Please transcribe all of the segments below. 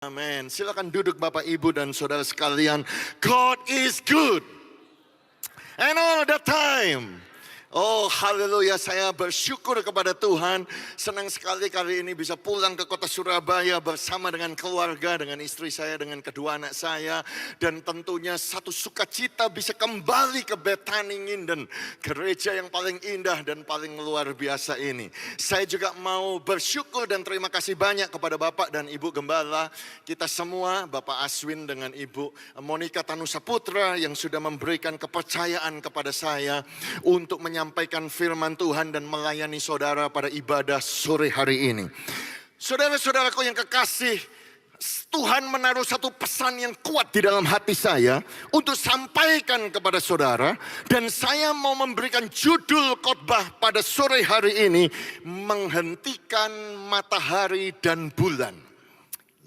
Amin. Silakan duduk Bapak, Ibu, dan saudara sekalian. God is good. And all the time. Oh haleluya, saya bersyukur kepada Tuhan. Senang sekali kali ini bisa pulang ke kota Surabaya bersama dengan keluarga, dengan istri saya, dengan kedua anak saya. Dan tentunya satu sukacita bisa kembali ke Bethany Nginden, gereja yang paling indah dan paling luar biasa ini. Saya juga mau bersyukur dan terima kasih banyak kepada Bapak dan Ibu Gembala. Kita semua, Bapak Aswin dengan Ibu Monica Tanusa Putra yang sudah memberikan kepercayaan kepada saya untuk menyampaikan firman Tuhan dan melayani saudara pada ibadah sore hari ini. Saudara-saudaraku yang kekasih, Tuhan menaruh satu pesan yang kuat di dalam hati saya untuk sampaikan kepada saudara. Dan saya mau memberikan judul khotbah pada sore hari ini, menghentikan matahari dan bulan.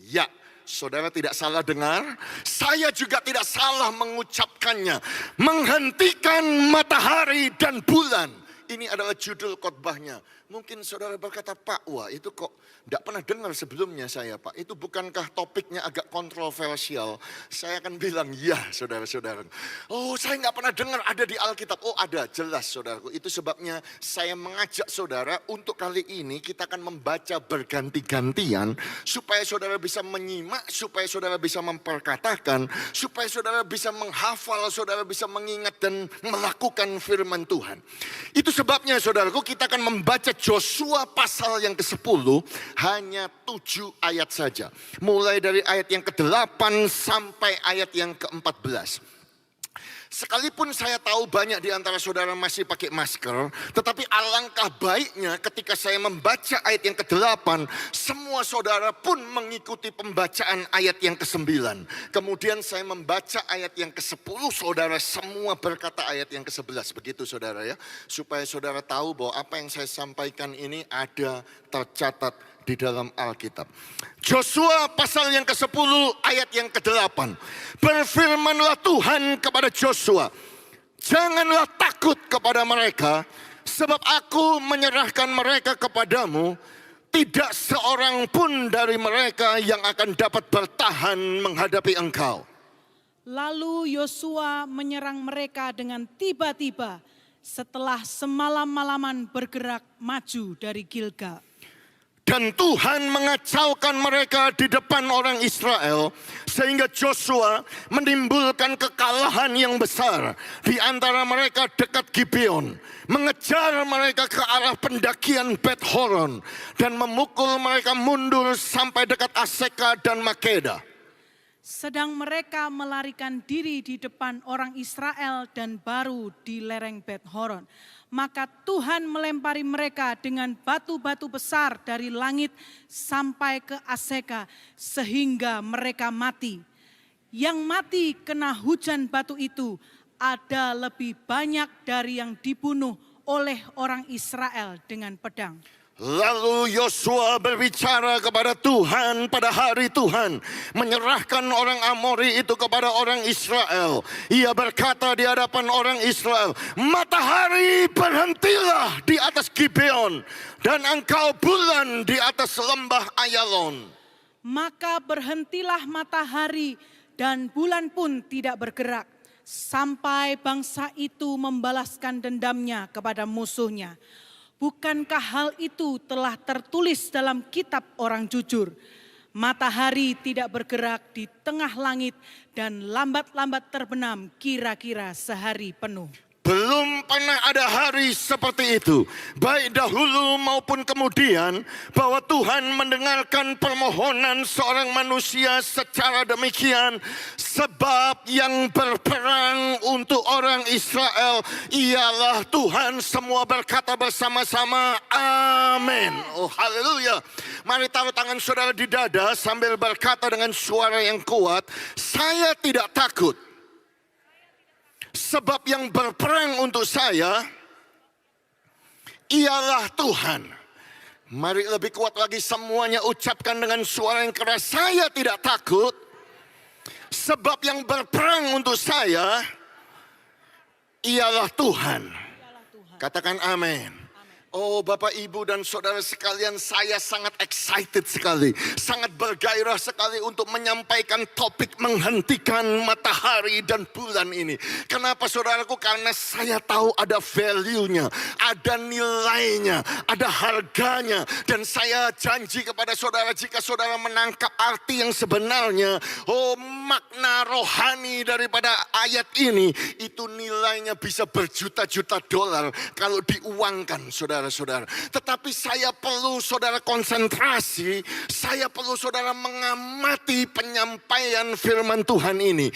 Ya, saudara tidak salah dengar, saya juga tidak salah mengucapkannya. Menghentikan matahari dan bulan. Ini adalah judul khotbahnya. Mungkin saudara berkata, Pak, wah itu kok tidak pernah dengar sebelumnya saya, Pak. Itu bukankah topiknya agak kontroversial? Saya akan bilang, ya saudara-saudara. Oh, saya nggak pernah dengar ada di Alkitab. Oh, ada, jelas saudaraku. Itu sebabnya saya mengajak saudara untuk kali ini kita akan membaca berganti-gantian. Supaya saudara bisa menyimak, supaya saudara bisa memperkatakan, supaya saudara bisa menghafal, saudara bisa mengingat dan melakukan firman Tuhan. Itu sebabnya saudaraku kita akan membaca Yosua pasal yang ke-10, hanya 7 ayat saja. Mulai dari ayat yang ke-8 sampai ayat yang ke-14. Sekalipun saya tahu banyak di antara saudara masih pakai masker, tetapi alangkah baiknya ketika saya membaca ayat yang ke-8, semua saudara pun mengikuti pembacaan ayat yang ke-9. Kemudian saya membaca ayat yang ke-10, saudara semua berkata ayat yang ke-11. Begitu saudara ya, supaya saudara tahu bahwa apa yang saya sampaikan ini ada tercatat di dalam Alkitab. Yosua pasal yang ke-10 ayat yang ke-8. Berfirmanlah Tuhan kepada Yosua, janganlah takut kepada mereka, sebab aku menyerahkan mereka kepadamu. Tidak seorang pun dari mereka yang akan dapat bertahan menghadapi engkau. Lalu Yosua menyerang mereka dengan tiba-tiba setelah semalam-malaman bergerak maju dari Gilgal. Dan Tuhan mengacaukan mereka di depan orang Israel, sehingga Yosua menimbulkan kekalahan yang besar di antara mereka dekat Gibeon, mengejar mereka ke arah pendakian Bet Horon, dan memukul mereka mundur sampai dekat Aseka dan Makeda. Sedang mereka melarikan diri di depan orang Israel dan baru di lereng Bet Horon. Maka Tuhan melempari mereka dengan batu-batu besar dari langit sampai ke Aseka sehingga mereka mati. Yang mati kena hujan batu itu ada lebih banyak dari yang dibunuh oleh orang Israel dengan pedang. Lalu Yosua berbicara kepada Tuhan pada hari Tuhan menyerahkan orang Amori itu kepada orang Israel. Ia berkata di hadapan orang Israel, matahari berhentilah di atas Gibeon dan engkau bulan di atas lembah Ayalon. Maka berhentilah matahari dan bulan pun tidak bergerak sampai bangsa itu membalaskan dendamnya kepada musuhnya. Bukankah hal itu telah tertulis dalam kitab orang jujur? Matahari tidak bergerak di tengah langit dan lambat-lambat terbenam kira-kira sehari penuh. Belum pernah ada hari seperti itu, baik dahulu maupun kemudian, bahwa Tuhan mendengarkan permohonan seorang manusia secara demikian. Sebab yang berperang untuk orang Israel ialah Tuhan. Semua berkata bersama-sama, amin. Oh haleluya. Mari taruh tangan saudara di dada sambil berkata dengan suara yang kuat, saya tidak takut. Sebab yang berperang untuk saya ialah Tuhan. Mari lebih kuat lagi semuanya ucapkan dengan suara yang keras. Saya tidak takut. Sebab yang berperang untuk saya ialah Tuhan. Katakan amin. Oh Bapak Ibu dan Saudara sekalian, saya sangat excited sekali, sangat bergairah sekali untuk menyampaikan topik menghentikan matahari dan bulan ini. Kenapa saudaraku? Karena saya tahu ada value-nya, ada nilainya, ada harganya. Dan saya janji kepada saudara, jika saudara menangkap arti yang sebenarnya, makna rohani daripada ayat ini, itu nilainya bisa berjuta-juta dolar kalau diuangkan saudara. Tetapi saya perlu saudara konsentrasi, saya perlu saudara mengamati penyampaian firman Tuhan ini.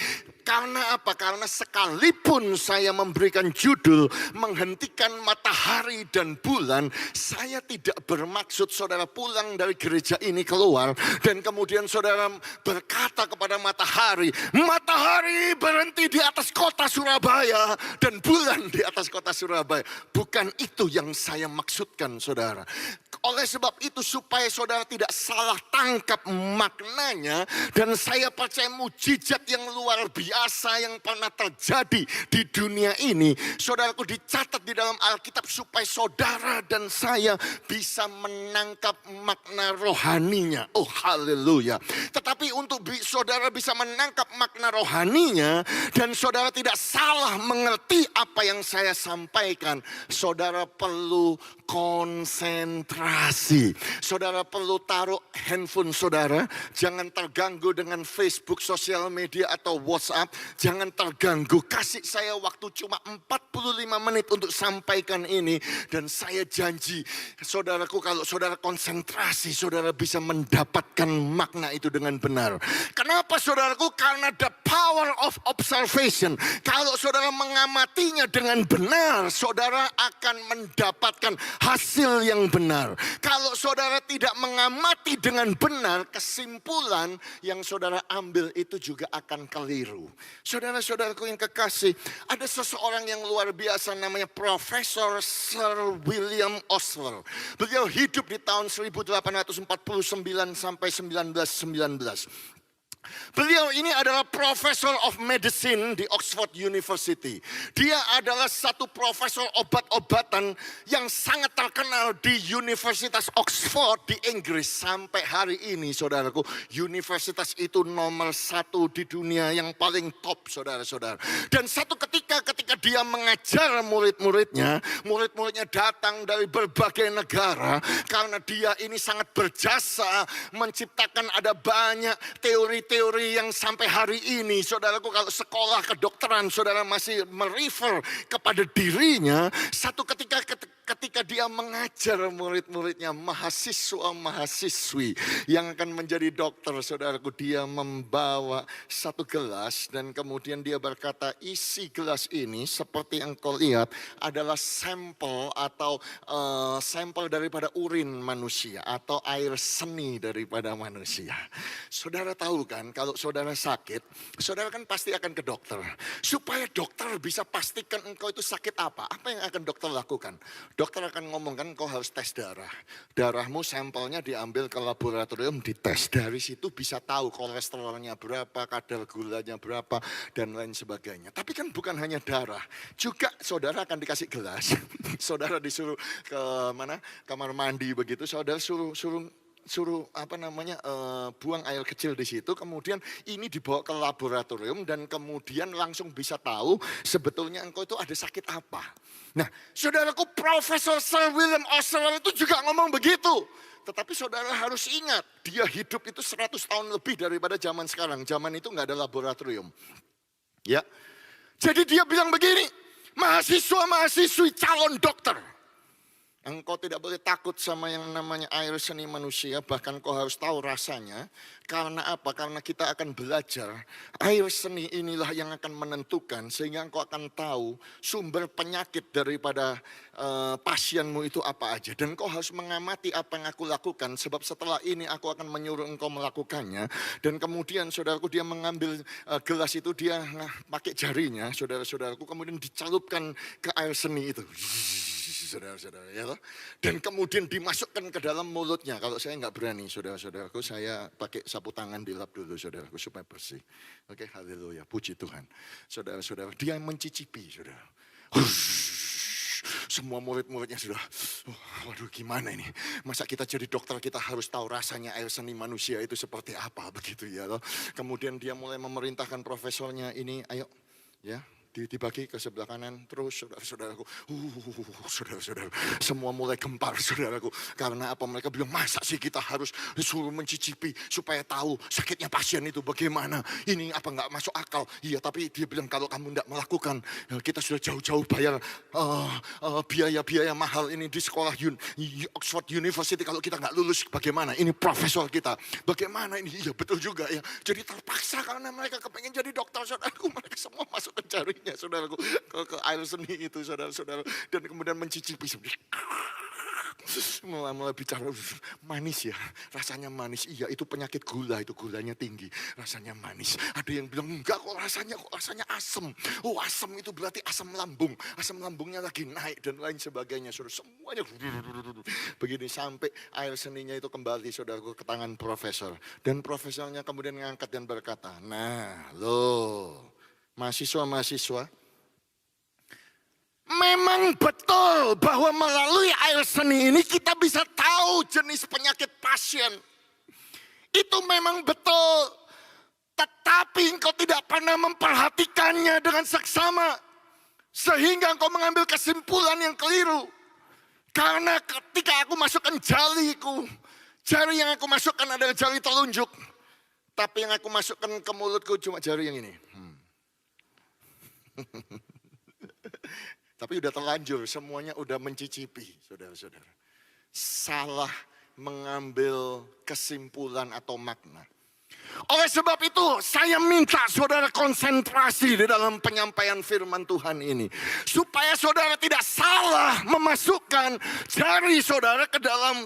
Karena apa? Karena sekalipun saya memberikan judul menghentikan matahari dan bulan, saya tidak bermaksud saudara pulang dari gereja ini keluar dan kemudian saudara berkata kepada matahari, matahari berhenti di atas kota Surabaya dan bulan di atas kota Surabaya. Bukan itu yang saya maksudkan saudara. Oleh sebab itu supaya saudara tidak salah tangkap maknanya, dan saya percaya mujizat yang luar biasa yang pernah terjadi di dunia ini, saudaraku, dicatat di dalam Alkitab supaya saudara dan saya bisa menangkap makna rohaninya. Oh haleluya. Tetapi untuk saudara bisa menangkap makna rohaninya dan saudara tidak salah mengerti apa yang saya sampaikan, saudara perlu konsentrasi. Saudara perlu taruh handphone saudara, jangan terganggu dengan Facebook, sosial media atau WhatsApp, jangan terganggu. Kasih saya waktu cuma 45 menit untuk sampaikan ini, dan saya janji saudaraku, kalau saudara konsentrasi, saudara bisa mendapatkan makna itu dengan benar. Kenapa saudaraku? Karena the power of observation. Kalau saudara mengamatinya dengan benar, saudara akan mendapatkan hasil yang benar. Kalau saudara tidak mengamati dengan benar, kesimpulan yang saudara ambil itu juga akan keliru. Saudara-saudaraku yang kekasih, ada seseorang yang luar biasa namanya Profesor Sir William Osler. Beliau hidup di tahun 1849 sampai 1919. Beliau ini adalah Profesor of Medicine di Oxford University. Dia adalah satu profesor obat-obatan yang sangat terkenal di Universitas Oxford di Inggris. Sampai hari ini saudaraku, universitas itu nomor 1 di dunia, yang paling top saudara-saudara. Dan satu ketika dia mengajar murid-muridnya datang dari berbagai negara. Karena dia ini sangat berjasa menciptakan ada banyak teori-teori yang sampai hari ini saudaraku, kalau sekolah kedokteran saudara masih merefer kepada dirinya. Satu ketika dia mengajar murid-muridnya, mahasiswa-mahasiswi yang akan menjadi dokter, saudaraku, dia membawa satu gelas dan kemudian dia berkata, isi gelas ini seperti yang kau lihat adalah sampel atau sampel daripada urin manusia atau air seni daripada manusia. Saudara tahu kan, kalau saudara sakit, saudara kan pasti akan ke dokter. Supaya dokter bisa pastikan engkau itu sakit apa yang akan dokter lakukan? Dokter akan ngomong kan, kau harus tes darah. Darahmu sampelnya diambil ke laboratorium, dites. Dari situ bisa tahu kolesterolnya berapa, kadar gulanya berapa, dan lain sebagainya. Tapi kan bukan hanya darah. Juga saudara akan dikasih gelas. Saudara disuruh ke mana? Kamar mandi begitu, saudara suruh buang air kecil di situ, kemudian ini dibawa ke laboratorium dan kemudian langsung bisa tahu sebetulnya engkau itu ada sakit apa. Nah, saudaraku, Profesor Sir William Osler itu juga ngomong begitu. Tetapi saudara harus ingat, dia hidup itu 100 tahun lebih daripada zaman sekarang. Zaman itu nggak ada laboratorium. Ya. Jadi dia bilang begini, mahasiswa-mahasiswi calon dokter, engkau tidak boleh takut sama yang namanya air seni manusia, bahkan kau harus tahu rasanya. Karena apa? Karena kita akan belajar, air seni inilah yang akan menentukan, sehingga engkau akan tahu sumber penyakit daripada pasienmu itu apa aja. Dan kau harus mengamati apa yang aku lakukan, sebab setelah ini aku akan menyuruh engkau melakukannya. Dan kemudian saudaraku, dia mengambil gelas itu, dia pakai jarinya, saudara-saudaraku, kemudian dicelupkan ke air seni itu. Saudara-saudara, ya toh? Dan kemudian dimasukkan ke dalam mulutnya. Kalau saya nggak berani, saudara-saudaraku, saya pakai sapu tangan dilap dulu, saudaraku, supaya bersih. Oke, haleluya, puji Tuhan. Saudara-saudara, dia mencicipi, saudara. Semua murid-muridnya sudah, waduh gimana ini. Masa kita jadi dokter kita harus tahu rasanya air seni manusia itu seperti apa begitu ya. Kemudian dia mulai memerintahkan profesornya ini, ayo ya. Dibagi ke sebelah kanan terus saudara-saudaraku. Saudara-saudara, semua mulai gempar saudaraku. Karena apa? Mereka bilang, masa sih kita harus disuruh mencicipi supaya tahu sakitnya pasien itu bagaimana. Ini apa nggak masuk akal. Iya, tapi dia bilang kalau kamu tidak melakukan, kita sudah jauh-jauh bayar biaya-biaya mahal ini di sekolah Oxford University. Kalau kita nggak lulus bagaimana? Ini profesor kita. Bagaimana ini? Iya betul juga ya. Jadi terpaksa karena mereka kepengen jadi dokter saudaraku. Mereka semua masuk ke jaring saudaraku, ke air seni itu saudara-saudara, dan kemudian mencicipi mulai bicara manis ya, rasanya manis. Iya itu penyakit gula, itu gulanya tinggi, rasanya manis. Ada yang bilang enggak kok rasanya asam. Oh asam itu berarti asam lambungnya lagi naik dan lain sebagainya. Saudara semuanya begini sampai air seninya itu kembali saudaraku ke tangan profesor, dan profesornya kemudian mengangkat dan berkata, nah loh mahasiswa-mahasiswa, memang betul bahwa melalui air seni ini kita bisa tahu jenis penyakit pasien. Itu memang betul. Tetapi engkau tidak pernah memperhatikannya dengan seksama. Sehingga engkau mengambil kesimpulan yang keliru. Karena ketika aku masukkan jariku, jari yang aku masukkan adalah jari telunjuk. Tapi yang aku masukkan ke mulutku cuma jari yang ini. Tapi udah terlanjur, semuanya udah mencicipi, saudara-saudara. Salah mengambil kesimpulan atau makna. Oleh sebab itu, saya minta saudara konsentrasi di dalam penyampaian firman Tuhan ini. Supaya saudara tidak salah memasukkan jari saudara ke dalam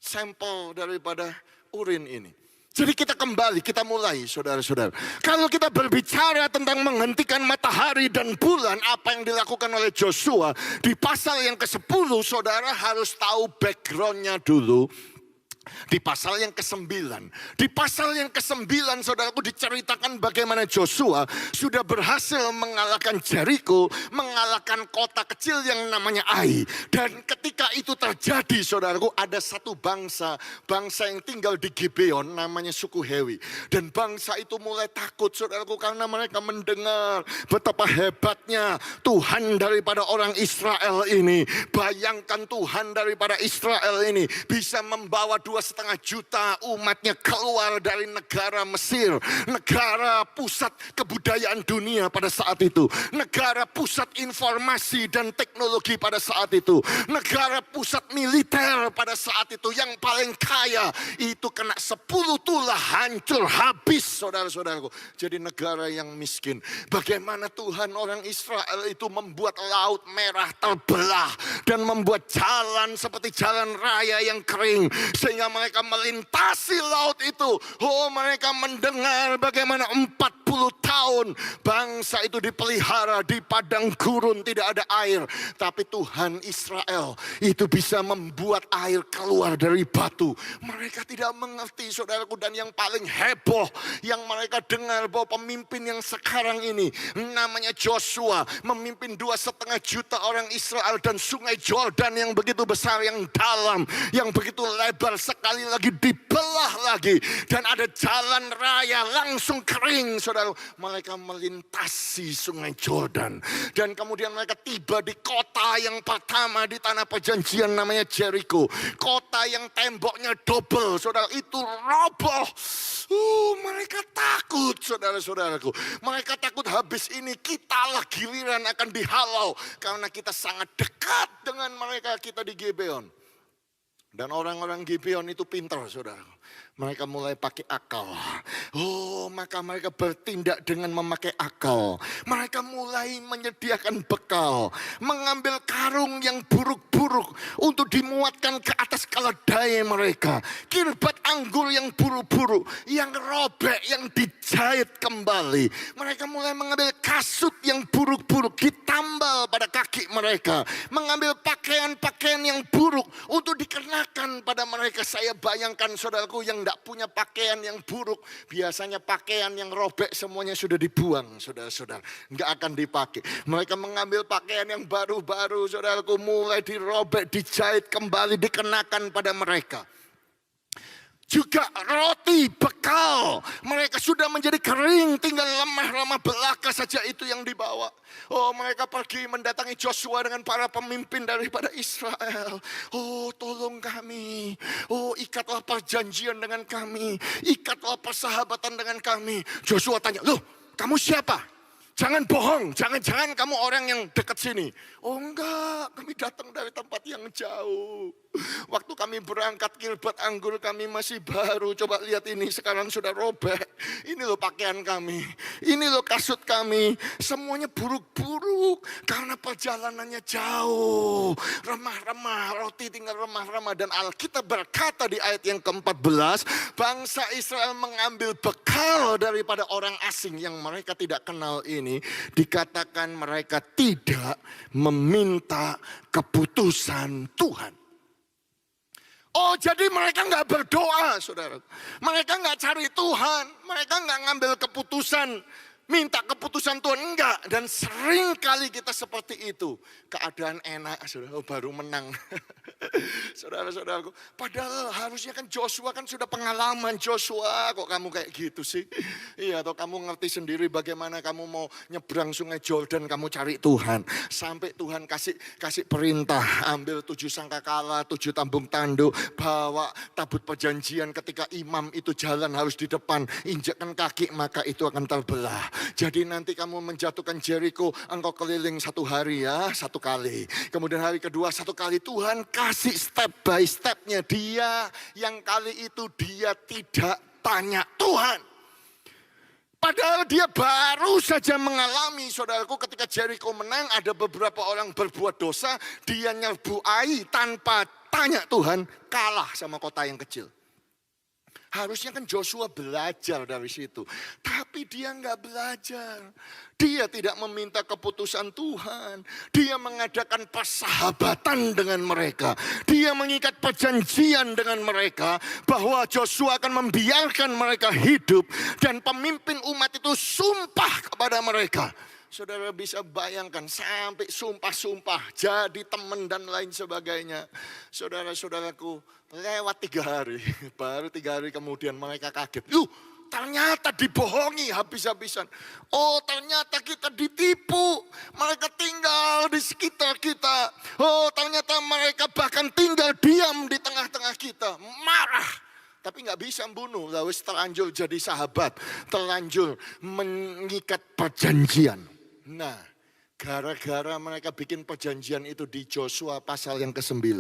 sampel daripada urin ini. Jadi kita kembali, kita mulai saudara-saudara. Kalau kita berbicara tentang menghentikan matahari dan bulan, apa yang dilakukan oleh Joshua di pasal yang ke-10, saudara harus tahu backgroundnya dulu. Di pasal yang ke-9, saudaraku diceritakan bagaimana Joshua sudah berhasil mengalahkan Jericho, mengalahkan kota kecil yang namanya Ai. Dan ketika itu terjadi saudaraku, ada satu bangsa yang tinggal di Gibeon namanya suku Hewi. Dan bangsa itu mulai takut saudaraku karena mereka mendengar betapa hebatnya Tuhan daripada orang Israel ini. Bayangkan Tuhan daripada Israel ini bisa membawa 2,5 juta umatnya keluar dari negara Mesir, negara pusat kebudayaan dunia pada saat itu, negara pusat informasi dan teknologi pada saat itu, negara pusat militer pada saat itu, yang paling kaya itu kena 10 tulah hancur habis saudara-saudaraku. Jadi negara yang miskin. Bagaimana Tuhan orang Israel itu membuat laut merah terbelah dan membuat jalan seperti jalan raya yang kering sehingga mereka melintasi laut itu. Oh, mereka mendengar bagaimana 40 tahun bangsa itu dipelihara di padang gurun, tidak ada air. Tapi Tuhan Israel itu bisa membuat air keluar dari batu. Mereka tidak mengerti saudaraku, dan yang paling heboh yang mereka dengar bahwa pemimpin yang sekarang ini namanya Joshua memimpin 2,5 juta orang Israel, dan sungai Jordan yang begitu besar, yang dalam, yang begitu lebar, sekali lagi dibelah lagi, dan ada jalan raya langsung kering saudara. Mereka melintasi sungai Jordan, dan kemudian mereka tiba di kota yang pertama di tanah perjanjian namanya Jericho. Kota yang temboknya double saudara, itu roboh. Mereka takut saudara-saudaraku. Mereka takut habis ini kitalah giliran akan dihalau, karena kita sangat dekat dengan mereka, kita di Gibeon. Dan orang-orang Gibeon itu pintar saudara. Mereka mulai pakai akal. Maka mereka bertindak dengan memakai akal. Mereka mulai menyediakan bekal. Mengambil karung yang buruk-buruk untuk dimuatkan ke atas keledai mereka. Kirbat anggur yang buruk-buruk, yang robek, yang dijahit kembali. Mereka mulai mengambil kasut yang buruk-buruk, ditambal pada kaki mereka. Mengambil pakaian-pakaian yang buruk untuk dikenakan pada mereka. Saya bayangkan saudaraku yang tidak punya pakaian yang buruk. Biasanya pakaian yang robek semuanya sudah dibuang, saudara-saudara. Enggak akan dipakai. Mereka mengambil pakaian yang baru-baru, saudaraku, mulai dirobek, dijahit kembali, dikenakan pada mereka. Juga roti bekal, mereka sudah menjadi kering, tinggal lemah-lemah belaka saja itu yang dibawa. Oh, mereka pergi mendatangi Joshua dengan para pemimpin daripada Israel. Oh, tolong kami. Oh, ikatlah perjanjian dengan kami. Ikatlah persahabatan dengan kami. Joshua tanya, loh, kamu siapa? Jangan bohong, jangan-jangan kamu orang yang dekat sini. Oh enggak, kami datang dari tempat yang jauh. Waktu kami berangkat kilbat anggur kami masih baru. Coba lihat ini, sekarang sudah robek. Ini loh pakaian kami, ini loh kasut kami. Semuanya buruk-buruk karena perjalanannya jauh. Remah-remah, roti tinggal remah-remah. Dan Alkitab berkata di ayat yang ke-14, bangsa Israel mengambil bekal daripada orang asing yang mereka tidak kenal ini. Dikatakan mereka tidak meminta keputusan Tuhan. Oh, jadi mereka nggak berdoa, saudara. Mereka nggak cari Tuhan. Mereka nggak ngambil keputusan, minta keputusan Tuhan, enggak. Dan sering kali kita seperti itu. Keadaan enak, saudara, baru menang. Saudara-saudaraku, padahal harusnya kan Joshua kan sudah pengalaman. Joshua, kok kamu kayak gitu sih? Iya, atau kamu ngerti sendiri bagaimana kamu mau nyebrang sungai Jordan, kamu cari Tuhan. Sampai Tuhan kasih perintah, ambil 7 sangkakala, 7 tambung tanduk, bawa tabut perjanjian. Ketika imam itu jalan harus di depan, injakkan kaki maka itu akan terbelah. Jadi nanti kamu menjatuhkan Jericho, engkau keliling 1 hari ya, 1 kali. Kemudian hari kedua 1 kali. Tuhan kasih step by stepnya. Dia yang kali itu dia tidak tanya Tuhan. Padahal dia baru saja mengalami, saudaraku, ketika Jericho menang, ada beberapa orang berbuat dosa, dia nyerbu Ai tanpa tanya Tuhan, kalah sama kota yang kecil. Harusnya kan Joshua belajar dari situ. Tapi dia nggak belajar. Dia tidak meminta keputusan Tuhan. Dia mengadakan persahabatan dengan mereka. Dia mengikat perjanjian dengan mereka. Bahwa Joshua akan membiarkan mereka hidup. Dan pemimpin umat itu sumpah kepada mereka. Saudara bisa bayangkan sampai sumpah-sumpah, jadi teman dan lain sebagainya. Saudara-saudaraku, lewat 3 hari, baru 3 hari kemudian mereka kaget. Ternyata dibohongi habis-habisan. Oh, ternyata kita ditipu. Mereka tinggal di sekitar kita. Oh, ternyata mereka bahkan tinggal diam di tengah-tengah kita. Marah. Tapi nggak bisa membunuh. Lalu terlanjur jadi sahabat. Terlanjur mengikat perjanjian. Nah, gara-gara mereka bikin perjanjian itu di Joshua pasal yang ke-9,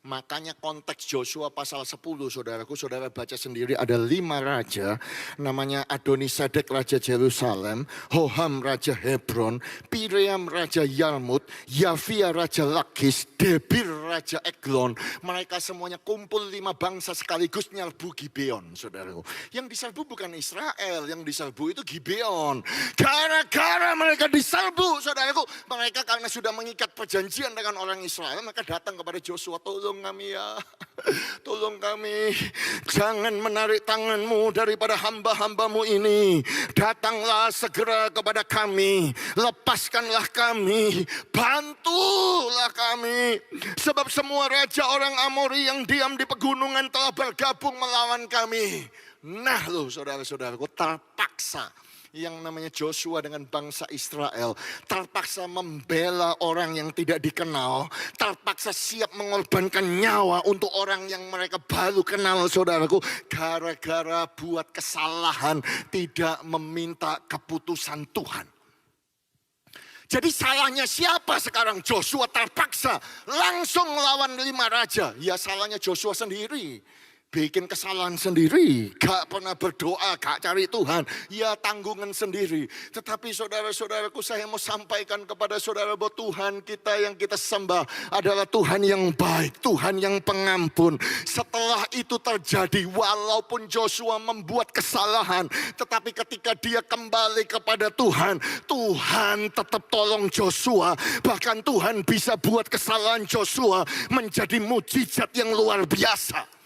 makanya konteks Joshua pasal 10, saudaraku, saudara baca sendiri, ada 5 raja, namanya Adonisedek raja Yerusalem, Hoham raja Hebron, Piream raja Yarmut, Yafia raja Lakis, Debir raja Eglon. Mereka semuanya kumpul 5 bangsa sekaligus nyerbu Gibeon, saudaraku. Yang diserbu bukan Israel, yang diserbu itu Gibeon. Gara-gara mereka diserbu, saudaraku, mereka karena sudah mengikat perjanjian dengan orang Israel, mereka datang kepada Joshua, tolong kami ya, tolong kami, jangan menarik tanganmu daripada hamba-hambamu ini. Datanglah segera kepada kami, lepaskanlah kami, bantulah kami. Sebab semua raja orang Amori yang diam di pegunungan telah bergabung melawan kami. Nah loh saudara-saudaraku, terpaksa yang namanya Joshua dengan bangsa Israel terpaksa membela orang yang tidak dikenal, terpaksa siap mengorbankan nyawa untuk orang yang mereka baru kenal, saudaraku, gara-gara buat kesalahan tidak meminta keputusan Tuhan. Jadi salahnya siapa sekarang? Joshua terpaksa langsung melawan 5 raja. Ya salahnya Joshua sendiri. Bikin kesalahan sendiri, gak pernah berdoa, gak cari Tuhan, ya tanggungan sendiri. Tetapi saudara-saudaraku, saya mau sampaikan kepada saudara bahwa Tuhan kita yang kita sembah adalah Tuhan yang baik, Tuhan yang pengampun. Setelah itu terjadi, walaupun Joshua membuat kesalahan, tetapi ketika dia kembali kepada Tuhan, Tuhan tetap tolong Joshua. Bahkan Tuhan bisa buat kesalahan Joshua menjadi mujizat yang luar biasa.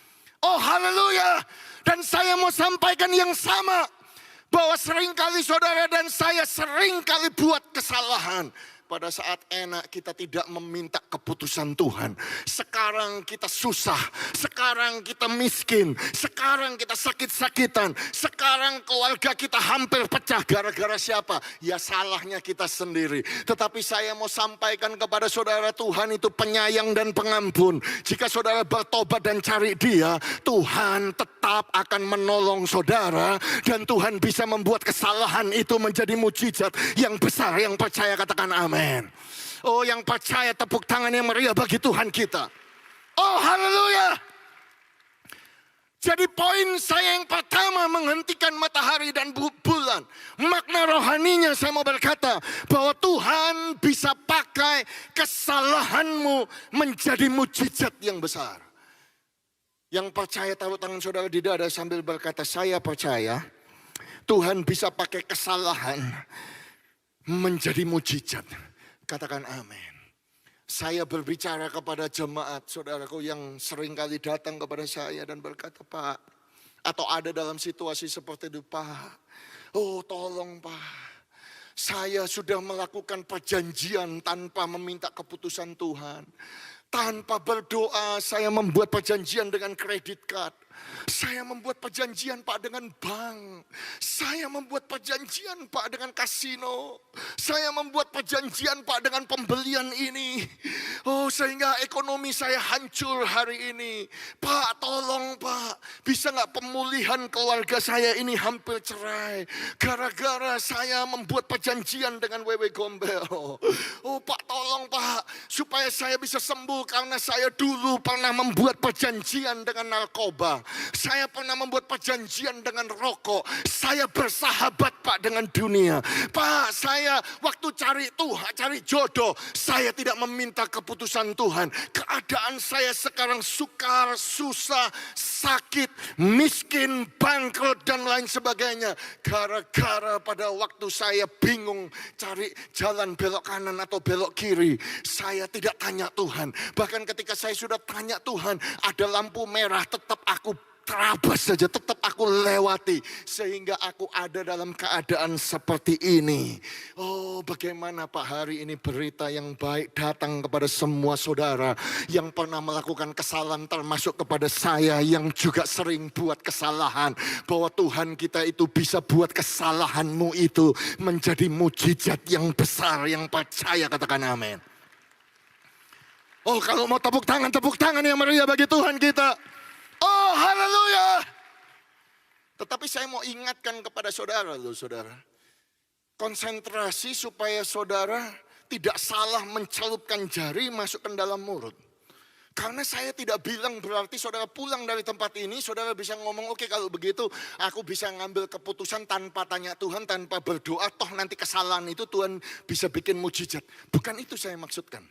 Oh haleluya. Dan saya mau sampaikan yang sama. Bahwa seringkali saudara dan saya seringkali buat kesalahan. Pada saat enak kita tidak meminta keputusan Tuhan. Sekarang kita susah. Sekarang kita miskin. Sekarang kita sakit-sakitan. Sekarang keluarga kita hampir pecah. Gara-gara siapa? Ya salahnya kita sendiri. Tetapi saya mau sampaikan kepada saudara, Tuhan itu penyayang dan pengampun. Jika saudara bertobat dan cari Dia, Tuhan tetap akan menolong saudara. Dan Tuhan bisa membuat kesalahan itu menjadi mujizat yang besar. Yang percaya katakan amin. Oh, yang percaya tepuk tangan yang meriah bagi Tuhan kita. Oh haleluya. Jadi poin saya yang pertama, menghentikan matahari dan bulan. Makna rohaninya saya mau berkata bahwa Tuhan bisa pakai kesalahanmu menjadi mujizat yang besar. Yang percaya taruh tangan saudara di dada sambil berkata, saya percaya Tuhan bisa pakai kesalahan menjadi mujizat. Katakan amin. Saya berbicara kepada jemaat saudaraku yang sering kali datang kepada saya dan berkata, Pak, atau ada dalam situasi seperti itu, Pak, oh tolong Pak, saya sudah melakukan perjanjian tanpa meminta keputusan Tuhan. Tanpa berdoa saya membuat perjanjian dengan kredit card. Saya membuat perjanjian Pak dengan bank. Saya membuat perjanjian Pak dengan kasino. Saya membuat perjanjian Pak dengan pembelian ini. Oh sehingga ekonomi saya hancur hari ini. Pak tolong Pak. Bisa gak pemulihan keluarga saya ini hampir cerai. Gara-gara saya membuat perjanjian dengan Wewe Gombel. Oh Pak tolong Pak. Supaya saya bisa sembuh karena saya dulu pernah membuat perjanjian dengan narkoba. Saya pernah membuat perjanjian dengan rokok. Saya bersahabat Pak dengan dunia. Pak saya waktu cari Tuhan, cari jodoh, saya tidak meminta keputusan Tuhan. Keadaan saya sekarang sukar, susah, sakit, miskin, bangkrut dan lain sebagainya. Gara-gara pada waktu saya bingung cari jalan belok kanan atau belok kiri. Saya tidak tanya Tuhan. Bahkan ketika saya sudah tanya Tuhan, ada lampu merah, tetap aku terabas saja, tetap aku lewati. Sehingga aku ada dalam keadaan seperti ini. Oh bagaimana Pak hari ini berita yang baik datang kepada semua saudara yang pernah melakukan kesalahan, termasuk kepada saya yang juga sering buat kesalahan. Bahwa Tuhan kita itu bisa buat kesalahanmu itu menjadi mujizat yang besar. Yang percaya katakan amin. Oh kalau mau tepuk tangan yang meriah bagi Tuhan kita. Oh haleluya. Tetapi saya mau ingatkan kepada saudara loh saudara. Konsentrasi supaya saudara tidak salah mencelupkan jari masuk ke dalam mulut. Karena saya tidak bilang berarti saudara pulang dari tempat ini, saudara bisa ngomong, oke kalau begitu aku bisa ngambil keputusan tanpa tanya Tuhan, tanpa berdoa, toh nanti kesalahan itu Tuhan bisa bikin mujizat. Bukan itu saya maksudkan.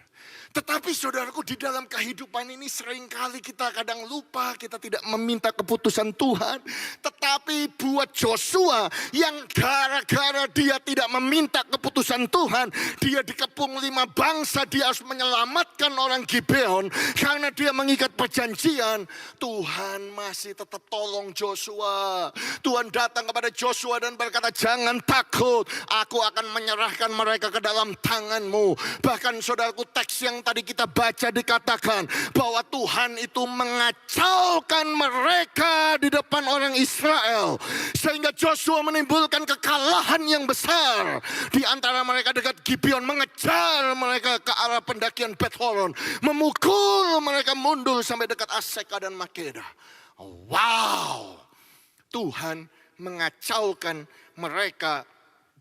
Tetapi saudaraku di dalam kehidupan ini seringkali kita kadang lupa, kita tidak meminta keputusan Tuhan. Tetapi buat Joshua yang gara-gara dia tidak meminta keputusan Tuhan, dia dikepung 5 bangsa, dia harus menyelamatkan orang Gibeon. Karena dia mengikat perjanjian, Tuhan masih tetap tolong Joshua. Tuhan datang kepada Joshua dan berkata, jangan takut, aku akan menyerahkan mereka ke dalam tanganmu. Bahkan saudaraku teks yang tadi kita baca dikatakan bahwa Tuhan itu mengacaukan mereka di depan orang Israel. Sehingga Joshua menimbulkan kekalahan yang besar. Di antara mereka dekat Gibeon, mengejar mereka ke arah pendakian Bet Horon. Memukul mereka mundur sampai dekat Aseka dan Makeda. Wow, Tuhan mengacaukan mereka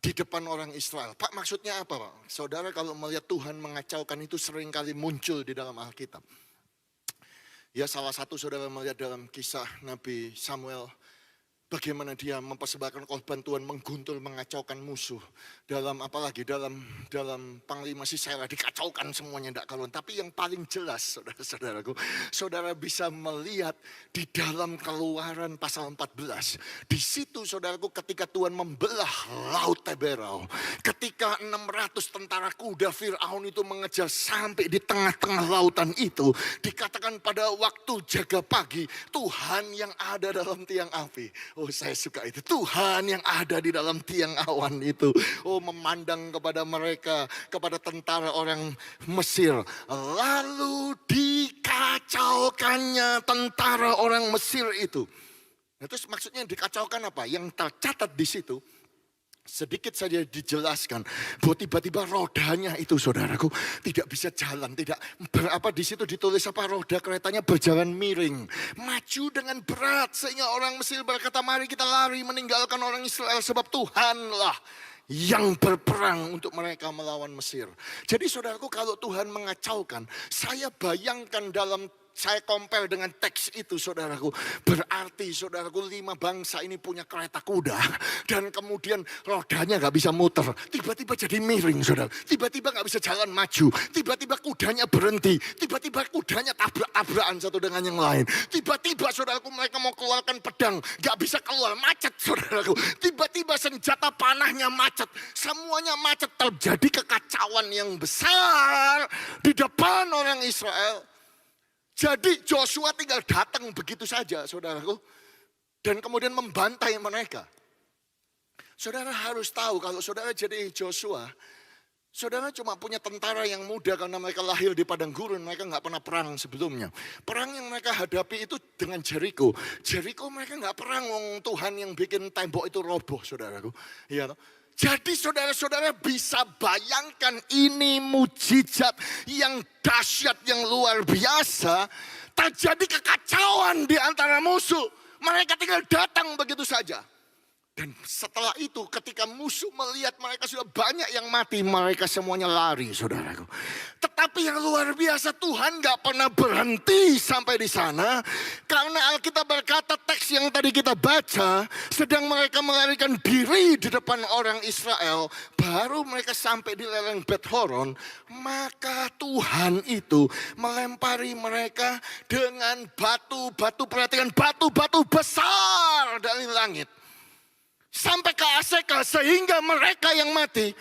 di depan orang Israel. Pak maksudnya apa Pak? Saudara kalau melihat Tuhan mengacaukan itu seringkali muncul di dalam Alkitab. Ya salah satu saudara melihat dalam kisah Nabi Samuel. Bagaimana dia mempersembahkan korban Tuhan, mengguntul, mengacaukan musuh. Apalagi dalam Panglima Sisera dikacaukan semuanya tidak karuan. Tapi yang paling jelas saudara-saudaraku, saudara bisa melihat di dalam Keluaran pasal 14. Di situ saudaraku ketika Tuhan membelah laut Teberau. Ketika 600 tentara kuda Fir'aun itu mengejar sampai di tengah-tengah lautan itu. Dikatakan pada waktu jaga pagi, Tuhan yang ada dalam tiang api. Oh, saya suka itu. Tuhan yang ada di dalam tiang awan itu. Oh, memandang kepada mereka, kepada tentara orang Mesir. Lalu dikacaukannya tentara orang Mesir itu. Nah, terus maksudnya dikacaukan apa? Yang tercatat di situ, sedikit saja dijelaskan bahwa tiba-tiba rodanya itu saudaraku tidak bisa jalan, tidak di situ ditulis apa, roda keretanya berjalan miring, maju dengan berat sehingga orang Mesir berkata, mari kita lari meninggalkan orang Israel sebab Tuhanlah yang berperang untuk mereka melawan Mesir. Jadi saudaraku, kalau Tuhan mengacaukan, saya bayangkan saya compare dengan teks itu saudaraku. Berarti saudaraku 5 bangsa ini punya kereta kuda. Dan kemudian rodanya gak bisa muter. Tiba-tiba jadi miring saudara. Tiba-tiba gak bisa jalan maju. Tiba-tiba kudanya berhenti. Tiba-tiba kudanya tabrak-tabrakan satu dengan yang lain. Tiba-tiba saudaraku mereka mau keluarkan pedang. Gak bisa keluar, macet saudaraku. Tiba-tiba senjata panahnya macet. Semuanya macet, terjadi kekacauan yang besar di depan orang Israel. Jadi Joshua tinggal datang begitu saja saudaraku. Dan kemudian membantai mereka. Saudara harus tahu kalau saudara jadi Joshua. Saudara cuma punya tentara yang muda karena mereka lahir di padang gurun. Mereka gak pernah perang sebelumnya. Perang yang mereka hadapi itu dengan Jericho. Jericho mereka gak perang. Tuhan yang bikin tembok itu roboh saudaraku. Iya toh? Jadi saudara-saudara bisa bayangkan ini mujizat yang dahsyat, yang luar biasa. Terjadi kekacauan di antara musuh. Mereka tinggal datang begitu saja. Dan setelah itu ketika musuh melihat mereka sudah banyak yang mati, mereka semuanya lari saudaraku. Tetapi yang luar biasa, Tuhan gak pernah berhenti sampai di sana. Karena Alkitab berkata, teks yang tadi kita baca, sedang mereka melarikan diri di depan orang Israel. Baru mereka sampai di lereng Bet Horon, maka Tuhan itu melempari mereka dengan batu-batu, perhatikan, batu-batu besar dari langit. Sampai ke Aseka, sehingga mereka yang mati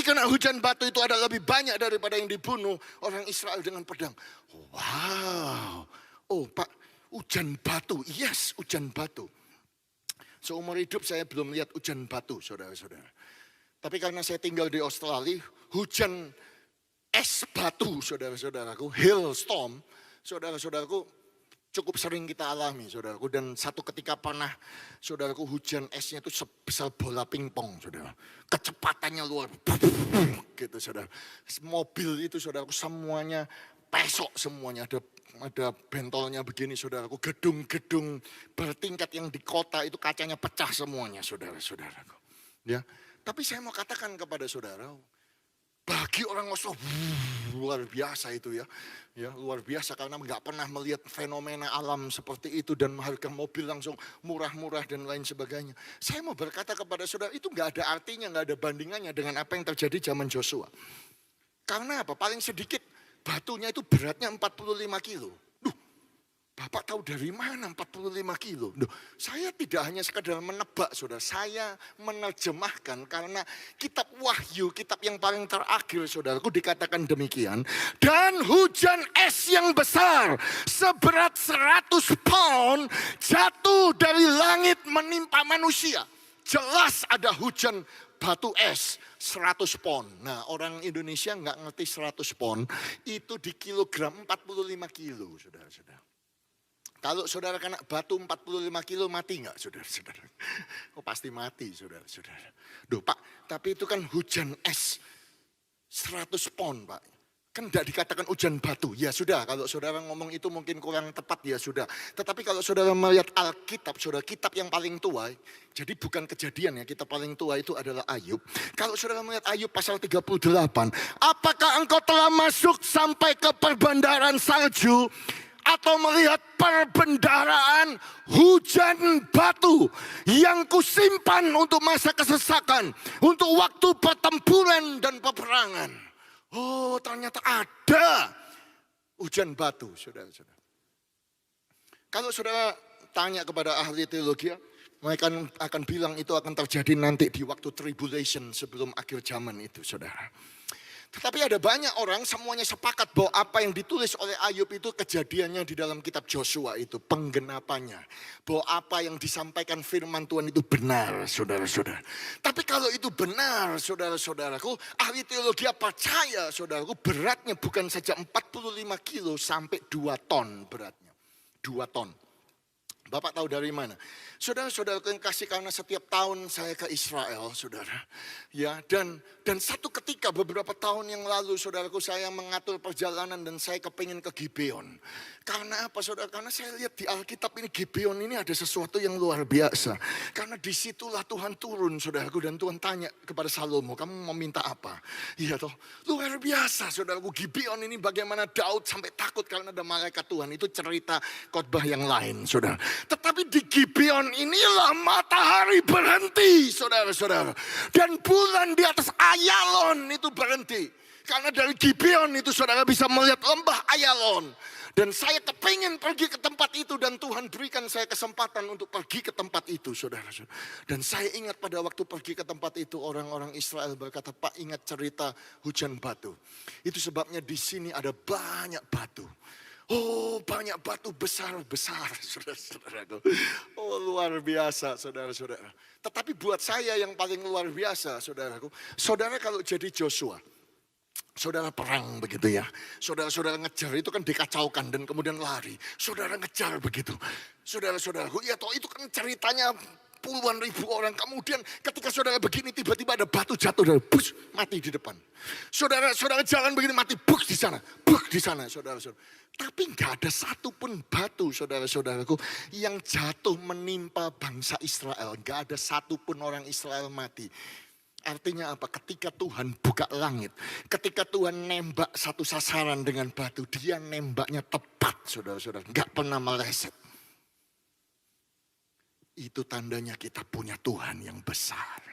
kena hujan batu itu ada lebih banyak daripada yang dibunuh orang Israel dengan pedang. Wow. Oh Pak, hujan batu. Yes, hujan batu. Seumur hidup saya belum lihat hujan batu saudara-saudara. Tapi karena saya tinggal di Australia, hujan es batu saudara-saudaraku, hailstorm, saudara-saudaraku, cukup sering kita alami saudaraku. Dan satu ketika pernah saudaraku hujan esnya itu sebesar bola pingpong saudara. Kecepatannya luar gitu saudara. Mobil itu saudaraku semuanya pesok semuanya. Ada bentolnya begini saudaraku. Gedung-gedung bertingkat yang di kota itu kacanya pecah semuanya saudara-saudaraku. Ya. Tapi saya mau katakan kepada saudara, bagi orang Oslo luar biasa itu ya. Ya, luar biasa karena nggak pernah melihat fenomena alam seperti itu dan harga mobil langsung murah-murah dan lain sebagainya. Saya mau berkata kepada saudara, itu nggak ada artinya, nggak ada bandingannya dengan apa yang terjadi zaman Joshua. Karena apa? Paling sedikit batunya itu beratnya 45 kilo. Bapak tahu dari mana 45 kilo? Duh, saya tidak hanya sekadar menebak saudara, saya menerjemahkan karena kitab Wahyu, kitab yang paling terakhir saudaraku dikatakan demikian. Dan hujan es yang besar seberat 100 pound jatuh dari langit menimpa manusia. Jelas ada hujan batu es 100 pon. Nah orang Indonesia nggak ngerti 100 pon, itu di kilogram 45 kilo saudara-saudara. Kalau saudara kena batu 45 kilo mati enggak saudara-saudara? Oh pasti mati saudara-saudara. Duh Pak, tapi itu kan hujan es 100 pon Pak. Kan enggak dikatakan hujan batu. Ya sudah, kalau saudara ngomong itu mungkin kurang tepat ya sudah. Tetapi kalau saudara melihat Alkitab, saudara, kitab yang paling tua. Jadi bukan Kejadian ya, kitab paling tua itu adalah Ayub. Kalau saudara melihat Ayub pasal 38. Apakah engkau telah masuk sampai ke perbandaran salju? atau melihat perbendaharaan hujan batu yang kusimpan untuk masa kesesakan, untuk waktu pertempuran dan peperangan. Oh, ternyata ada hujan batu, saudara-saudara. Kalau saudara tanya kepada ahli teologi, mereka akan bilang itu akan terjadi nanti di waktu tribulation sebelum akhir zaman itu, saudara. Tetapi ada banyak orang semuanya sepakat bahwa apa yang ditulis oleh Ayub itu kejadiannya di dalam kitab Joshua itu, penggenapannya. Bahwa apa yang disampaikan firman Tuhan itu benar, saudara-saudara. Tapi kalau itu benar, saudara-saudaraku, ahli teologi percaya, saudaraku, beratnya bukan saja 45 kilo sampai 2 ton beratnya. 2 ton. Bapak tahu dari mana? Saudara-saudara yang kasih, karena setiap tahun saya ke Israel, saudara. Ya, dan satu ketika beberapa tahun yang lalu, saudaraku, saya mengatur perjalanan dan saya kepingin ke Gibeon. Karena apa, saudara? Karena saya lihat di Alkitab ini, Gibeon ini ada sesuatu yang luar biasa. Karena disitulah Tuhan turun, saudaraku, dan Tuhan tanya kepada Salomo, kamu mau minta apa? Iya toh, luar biasa, saudaraku. Gibeon ini bagaimana Daud sampai takut karena ada malaikat Tuhan. Itu cerita khotbah yang lain, saudara. Tetapi di Gibeon inilah matahari berhenti, saudara-saudara. Dan bulan di atas Ayalon itu berhenti. Karena dari Gibeon itu saudara bisa melihat lembah Ayalon. Dan saya kepingin pergi ke tempat itu dan Tuhan berikan saya kesempatan untuk pergi ke tempat itu, saudara-saudara. Dan saya ingat pada waktu pergi ke tempat itu orang-orang Israel berkata, Pak, ingat cerita hujan batu. Itu sebabnya di sini ada banyak batu. Oh, banyak batu besar-besar, saudara-saudaraku. Oh, luar biasa, saudara-saudara. Tetapi buat saya yang paling luar biasa, saudaraku. Saudara kalau jadi Joshua, saudara perang begitu ya. Saudara-saudara ngejar, itu kan dikacaukan dan kemudian lari. Saudara ngejar begitu. Saudara-saudaraku, ya toh itu kan ceritanya puluhan ribu orang. Kemudian ketika saudara begini tiba-tiba ada batu jatuh dari bus, mati di depan. Saudara-saudara jalan begini mati bus di sana, saudara-saudara. Tapi nggak ada satupun batu, saudara-saudaraku, yang jatuh menimpa bangsa Israel. Nggak ada satupun orang Israel mati. Artinya apa? Ketika Tuhan buka langit, ketika Tuhan nembak satu sasaran dengan batu, dia nembaknya tepat, saudara-saudara. Nggak pernah meleset. Itu tandanya kita punya Tuhan yang besar.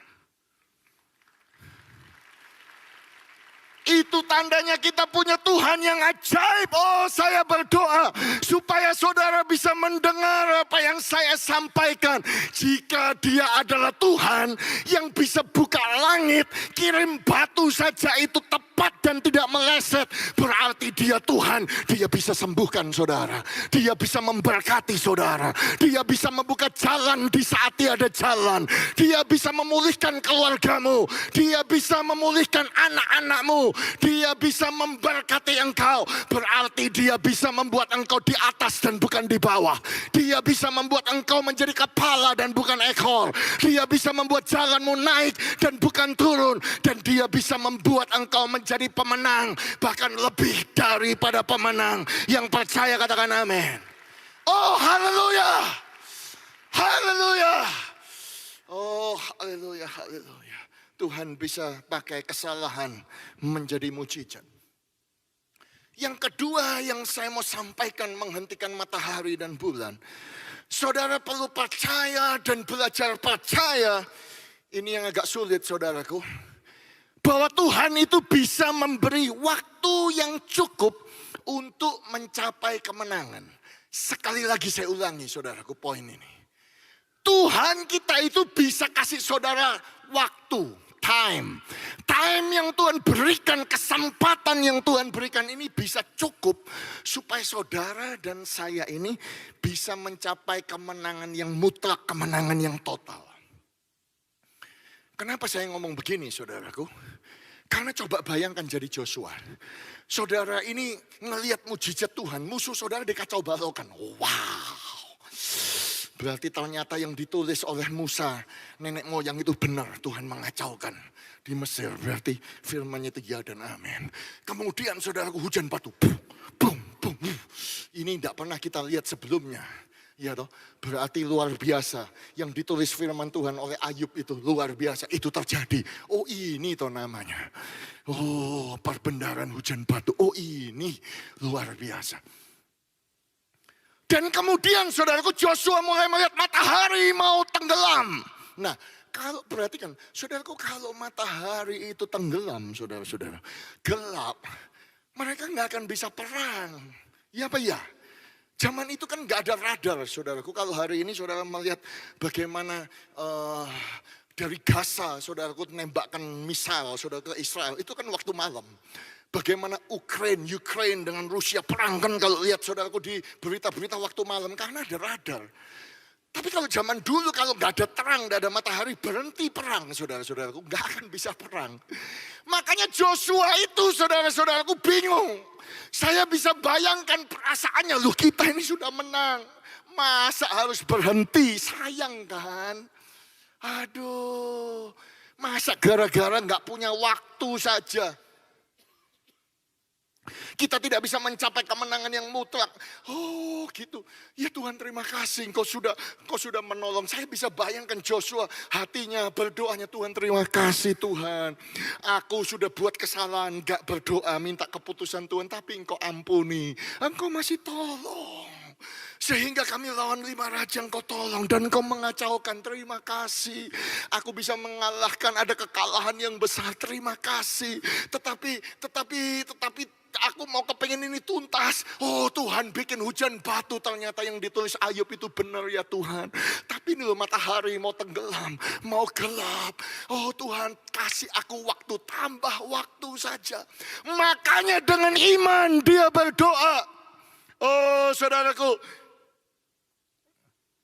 Itu tandanya kita punya Tuhan yang ajaib. Oh, saya berdoa supaya saudara bisa mendengar apa yang saya sampaikan. Jika dia adalah Tuhan yang bisa buka langit, kirim batu saja itu tepat dan tidak meleset. Berarti dia Tuhan, dia bisa sembuhkan saudara. Dia bisa memberkati saudara. Dia bisa membuka jalan di saat tiada jalan. Dia bisa memulihkan keluargamu. Dia bisa memulihkan anak-anakmu. Dia bisa memberkati engkau. Berarti dia bisa membuat engkau di atas dan bukan di bawah. Dia bisa membuat engkau menjadi kepala dan bukan ekor. Dia bisa membuat jalanmu naik dan bukan turun. Dan dia bisa membuat engkau menjadi pemenang. Bahkan lebih daripada pemenang. Yang percaya katakan amin. Oh, haleluya. Haleluya. Oh, haleluya, haleluya. Tuhan bisa pakai kesalahan menjadi mujizat. Yang kedua yang saya mau sampaikan menghentikan matahari dan bulan. Saudara perlu percaya dan belajar percaya. Ini yang agak sulit, saudaraku. Bahwa Tuhan itu bisa memberi waktu yang cukup untuk mencapai kemenangan. Sekali lagi saya ulangi, saudaraku, poin ini. Tuhan kita itu bisa kasih saudara waktu. Time yang Tuhan berikan, kesempatan yang Tuhan berikan ini bisa cukup supaya saudara dan saya ini bisa mencapai kemenangan yang mutlak, kemenangan yang total. Kenapa saya ngomong begini, saudaraku? Karena coba bayangkan jadi Joshua. Saudara ini ngelihat mujizat Tuhan, musuh saudara dikacau balaukan. Wow. Berarti ternyata yang ditulis oleh Musa, nenek moyang itu benar. Tuhan mengacaukan di Mesir. Berarti firman-Nya itu ya dan amin. Kemudian saudaraku hujan batu. Boom, boom, boom. Ini tidak pernah kita lihat sebelumnya. Ya toh, berarti luar biasa. Yang ditulis firman Tuhan oleh Ayub itu luar biasa. Itu terjadi. Oh, ini toh namanya. Oh, perbendaharaan hujan batu. Oh, ini luar biasa. Dan kemudian saudaraku Joshua mulai melihat matahari mau tenggelam. Nah, kalau perhatikan, saudaraku, kalau matahari itu tenggelam, saudara-saudara, gelap, mereka nggak akan bisa perang. Ya apa ya? Zaman itu kan nggak ada radar, saudaraku. Kalau hari ini saudara melihat bagaimana dari Gaza, saudaraku, menembakkan misal, saudara, ke Israel, itu kan waktu malam. Bagaimana Ukraine dengan Rusia perang kan kalau lihat saudaraku di berita-berita waktu malam karena ada radar. Tapi kalau zaman dulu kalau nggak ada terang, nggak ada matahari, berhenti perang, saudara-saudaraku, nggak akan bisa perang. Makanya Joshua itu saudara-saudaraku bingung. Saya bisa bayangkan perasaannya, loh kita ini sudah menang. Masa harus berhenti, sayang kan? Aduh, masa gara-gara nggak punya waktu saja. Kita tidak bisa mencapai kemenangan yang mutlak. Oh gitu. Ya Tuhan terima kasih Engkau sudah menolong. Saya bisa bayangkan Joshua hatinya berdoanya, Tuhan terima kasih Tuhan. Aku sudah buat kesalahan, gak berdoa minta keputusan Tuhan, tapi Engkau ampuni. Engkau masih tolong. Sehingga kami lawan 5 raja Engkau tolong dan Engkau mengacaukan, terima kasih. Aku bisa mengalahkan, ada kekalahan yang besar, terima kasih. Tetapi aku mau kepengen ini tuntas. Oh Tuhan bikin hujan batu, ternyata yang ditulis Ayub itu benar ya Tuhan. Tapi ini loh matahari mau tenggelam, mau gelap. Oh Tuhan kasih aku waktu, tambah waktu saja. Makanya dengan iman dia berdoa. Oh saudaraku,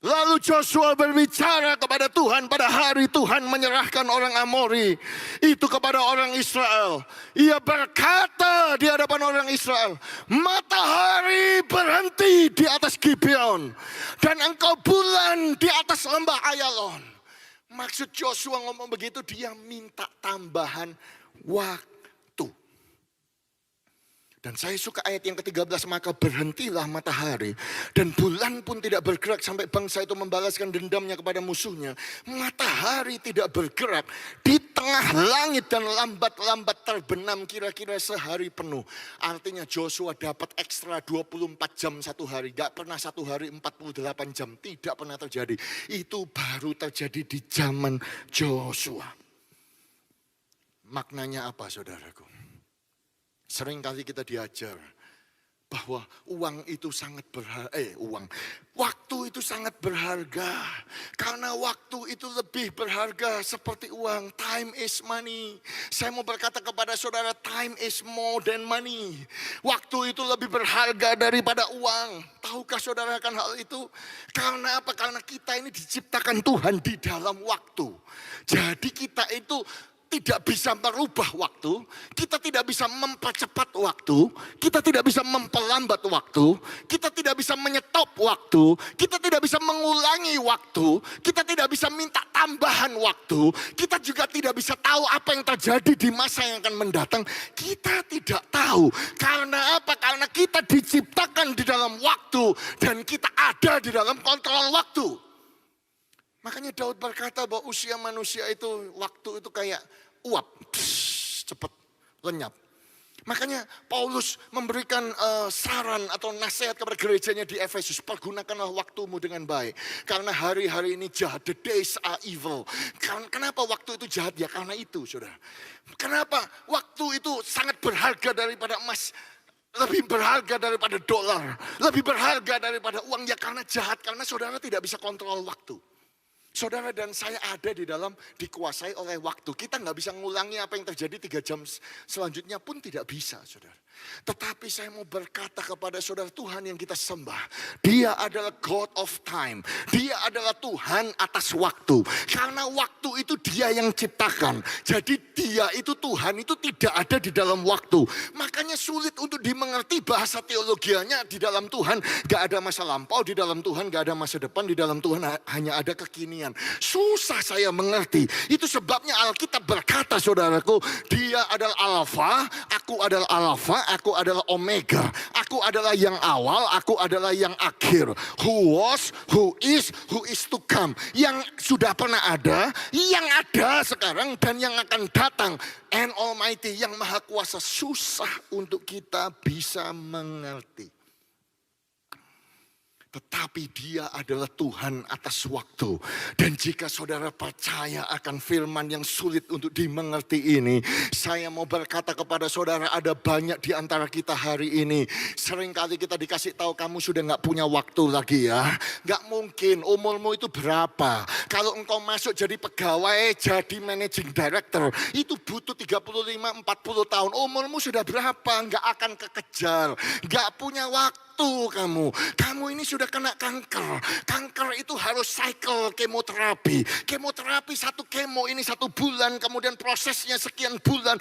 lalu Joshua berbicara kepada Tuhan pada hari Tuhan menyerahkan orang Amori itu kepada orang Israel. Ia berkata di hadapan orang Israel, matahari berhenti di atas Gibeon dan engkau bulan di atas lembah Ayalon. Maksud Joshua ngomong begitu, dia minta tambahan waktu. Dan saya suka ayat yang ke-13, maka berhentilah matahari dan bulan pun tidak bergerak sampai bangsa itu membalaskan dendamnya kepada musuhnya. Matahari tidak bergerak di tengah langit dan lambat-lambat terbenam kira-kira sehari penuh. Artinya Joshua dapat ekstra 24 jam satu hari. Gak pernah satu hari 48 jam, tidak pernah terjadi. Itu baru terjadi di zaman Joshua. Maknanya apa saudaraku? Seringkali kita diajar bahwa uang itu sangat berharga, waktu itu sangat berharga. Karena waktu itu lebih berharga seperti uang. Time is money. Saya mau berkata kepada saudara, time is more than money. Waktu itu lebih berharga daripada uang. Tahukah saudara akan hal itu? Karena apa? Karena kita ini diciptakan Tuhan di dalam waktu. Jadi kita itu tidak bisa merubah waktu, kita tidak bisa mempercepat waktu, kita tidak bisa memperlambat waktu, kita tidak bisa menyetop waktu, kita tidak bisa mengulangi waktu, kita tidak bisa minta tambahan waktu, kita juga tidak bisa tahu apa yang terjadi di masa yang akan mendatang. Kita tidak tahu. Karena apa? Karena kita diciptakan di dalam waktu dan kita ada di dalam kontrol waktu. Makanya Daud berkata bahwa usia manusia itu, waktu itu kayak uap, cepat lenyap. Makanya Paulus memberikan saran atau nasihat kepada gerejanya di Efesus, pergunakanlah waktumu dengan baik. Karena hari-hari ini jahat, the days are evil. Kenapa waktu itu jahat? Ya karena itu, saudara. Kenapa waktu itu sangat berharga daripada emas, lebih berharga daripada dolar, lebih berharga daripada uang? Ya karena jahat, karena saudara tidak bisa kontrol waktu. Saudara dan saya ada di dalam dikuasai oleh waktu. Kita nggak bisa ngulangi apa yang terjadi 3 jam selanjutnya pun tidak bisa, saudara. Tetapi saya mau berkata kepada saudara, Tuhan yang kita sembah, Dia adalah God of time. Dia adalah Tuhan atas waktu. Karena waktu itu Dia yang ciptakan. Jadi Dia itu, Tuhan itu tidak ada di dalam waktu. Makanya sulit untuk dimengerti bahasa teologianya. Di dalam Tuhan gak ada masa lampau, di dalam Tuhan gak ada masa depan, di dalam Tuhan hanya ada kekinian. Susah saya mengerti. Itu sebabnya Alkitab berkata, saudaraku, Dia adalah Alfa, aku adalah Alfa, aku adalah Omega. Aku adalah yang awal, aku adalah yang akhir. Who was, who is to come. Yang sudah pernah ada, yang ada sekarang, dan yang akan datang. And Almighty, yang maha kuasa. Susah untuk kita bisa mengerti. Tetapi dia adalah Tuhan atas waktu. Dan jika saudara percaya akan firman yang sulit untuk dimengerti ini, saya mau berkata kepada saudara, ada banyak di antara kita hari ini. Seringkali kita dikasih tahu kamu sudah gak punya waktu lagi ya. Gak mungkin, umurmu itu berapa? Kalau engkau masuk jadi pegawai, jadi managing director, itu butuh 35-40 tahun. Umurmu sudah berapa? Gak akan kekejar. Gak punya waktu. Kamu ini sudah kena kanker. Kanker itu harus cycle kemoterapi. Kemoterapi satu kemo ini 1 bulan, kemudian prosesnya sekian bulan,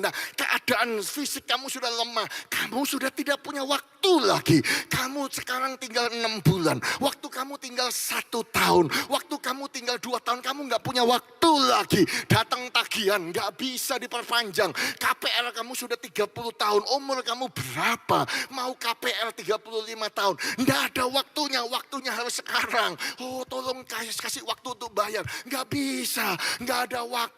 Nah, keadaan fisik kamu sudah lemah. Kamu sudah tidak punya waktu lagi. Kamu sekarang tinggal 6 bulan. Waktu kamu tinggal 1 tahun. Waktu kamu tinggal 2 tahun. Kamu gak punya waktu lagi. Datang tagihan gak bisa diperpanjang. KPR kamu sudah 30 tahun. Umur kamu berapa? Mau KPR 35 tahun. Nggak ada waktunya. Waktunya harus sekarang. Oh, tolong kasih waktu untuk bayar. Nggak bisa. Nggak ada waktu.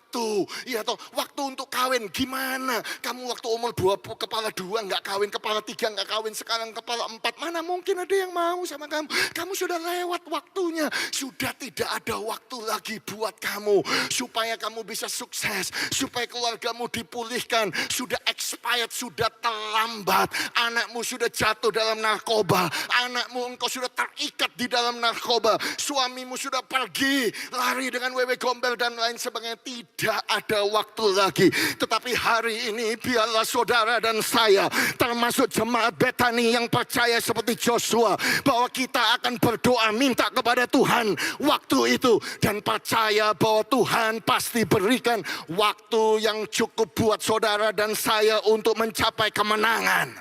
Iya toh, waktu untuk kawin gimana? Kamu waktu umur 20 kepala 2 nggak kawin, kepala 3 nggak kawin, sekarang kepala 4. Mana mungkin ada yang mau sama kamu? Kamu sudah lewat waktunya. Sudah tidak ada waktu lagi buat kamu. Supaya kamu bisa sukses. Supaya keluargamu dipulihkan. Sudah expired, sudah terlambat. Anakmu sudah jatuh dalam narkoba. Anakmu engkau sudah terikat di dalam narkoba. Suamimu sudah pergi, lari dengan wewe gombel dan lain sebagainya. Tidak ada waktu lagi. Tetapi hari ini biarlah saudara dan saya, termasuk jemaat Betani yang percaya seperti Joshua, bahwa kita akan berdoa minta kepada Tuhan waktu itu. Dan percaya bahwa Tuhan pasti berikan waktu yang cukup buat saudara dan saya untuk mencapai kemenangan.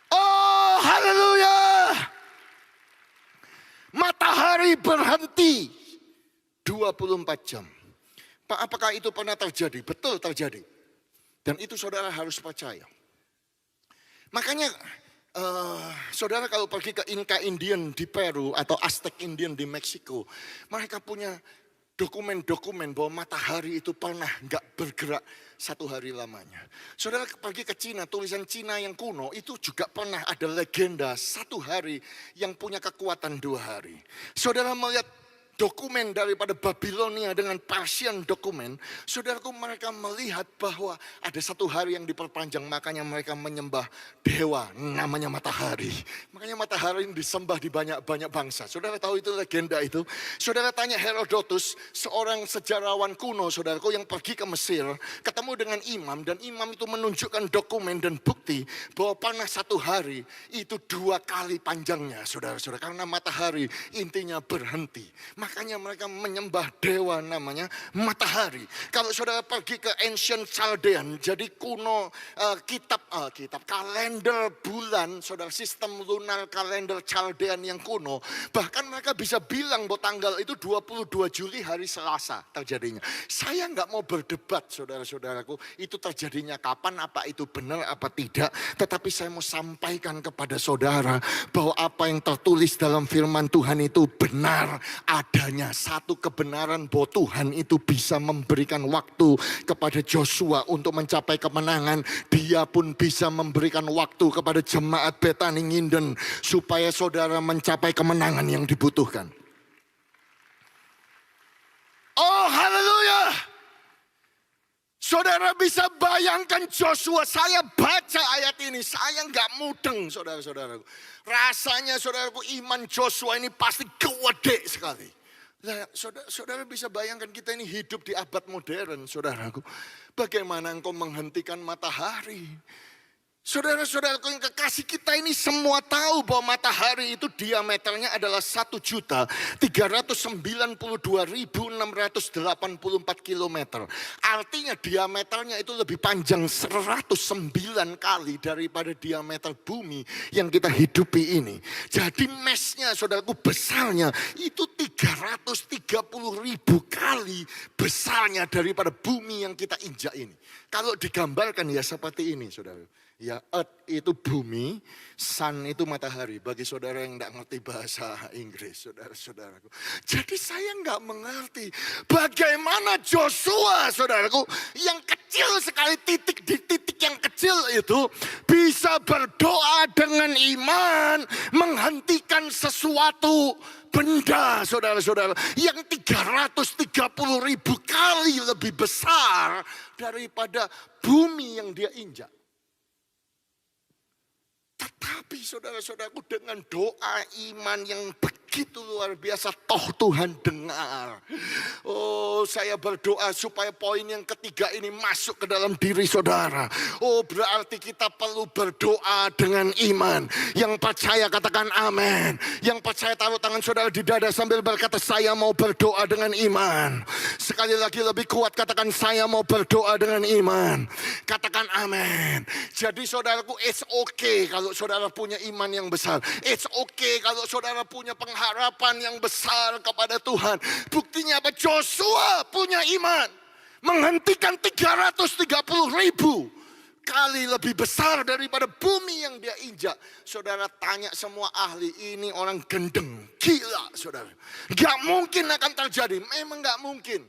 Oh, haleluya. Matahari berhenti 24 jam. Pak, apakah itu pernah terjadi? Betul terjadi. Dan itu saudara harus percaya. Makanya saudara kalau pergi ke Inca Indian di Peru atau Aztec Indian di Meksiko, mereka punya dokumen-dokumen bahwa matahari itu pernah gak bergerak 1 hari lamanya. Saudara pergi ke Cina, tulisan Cina yang kuno itu juga pernah ada legenda 1 hari yang punya kekuatan 2 hari. Saudara melihat dokumen daripada Babilonia dengan Persian dokumen, saudaraku, mereka melihat bahwa ada 1 hari yang diperpanjang, makanya mereka menyembah dewa namanya matahari. Makanya matahari ini disembah di banyak-banyak bangsa. Saudara tahu itu legenda itu? Saudara tanya Herodotus, seorang sejarawan kuno saudaraku yang pergi ke Mesir, ketemu dengan imam, dan imam itu menunjukkan dokumen dan bukti bahwa pernah 1 hari itu 2 kali panjangnya, saudara-saudara, karena matahari intinya berhenti. Makanya mereka menyembah dewa namanya matahari. Kalau saudara pergi ke ancient Chaldean, jadi kuno kitab kalender bulan, saudara, sistem lunar kalender Chaldean yang kuno, bahkan mereka bisa bilang bahwa tanggal itu 22 Juli hari Selasa terjadinya. Saya nggak mau berdebat saudara-saudaraku, itu terjadinya kapan, apa itu benar apa tidak, tetapi saya mau sampaikan kepada saudara bahwa apa yang tertulis dalam firman Tuhan itu benar. Adanya satu kebenaran bahwa Tuhan itu bisa memberikan waktu kepada Joshua untuk mencapai kemenangan. Dia pun bisa memberikan waktu kepada jemaat Betani Nginden supaya saudara mencapai kemenangan yang dibutuhkan. Oh, haleluya. Saudara bisa bayangkan Joshua, saya baca ayat ini, saya nggak mudeng saudara-saudaraku. Rasanya saudaraku, iman Joshua ini pasti gede sekali. Nah, saudara bisa bayangkan kita ini hidup di abad modern, saudaraku. Bagaimana engkau menghentikan matahari? Saudara-saudaraku yang kekasih, kita ini semua tahu bahwa matahari itu diameternya adalah 1.392.684 km. Artinya diameternya itu lebih panjang 109 kali daripada diameter bumi yang kita hidupi ini. Jadi mesnya, saudaraku, besarnya itu 330.000 kali besarnya daripada bumi yang kita injak ini. Kalau digambarkan ya seperti ini, saudara. Ya, earth itu bumi, sun itu matahari. Bagi saudara yang tidak ngerti bahasa Inggris, saudara-saudaraku. Jadi saya nggak mengerti bagaimana Joshua, saudaraku, yang kecil sekali titik di titik yang kecil itu bisa berdoa dengan iman, menghentikan sesuatu benda, saudara-saudara, yang 330.000 kali lebih besar daripada bumi yang dia injak. Tetapi saudara-saudaraku, dengan doa iman yang begitu luar biasa, toh Tuhan dengar. Oh, saya berdoa supaya poin yang ketiga ini masuk ke dalam diri saudara. Oh, berarti kita perlu berdoa dengan iman. Yang percaya katakan amin. Yang percaya taruh tangan saudara di dada sambil berkata, saya mau berdoa dengan iman. Sekali lagi lebih kuat, katakan, saya mau berdoa dengan iman. Katakan amin. Jadi saudaraku, it's okay kalau saudara punya iman yang besar. It's okay kalau saudara punya pengharapan yang besar kepada Tuhan. Buktinya apa? Joshua punya iman. Menghentikan 330.000 kali lebih besar daripada bumi yang dia injak. Saudara tanya semua ahli, ini orang gendeng, gila saudara. Gak mungkin akan terjadi, memang gak mungkin.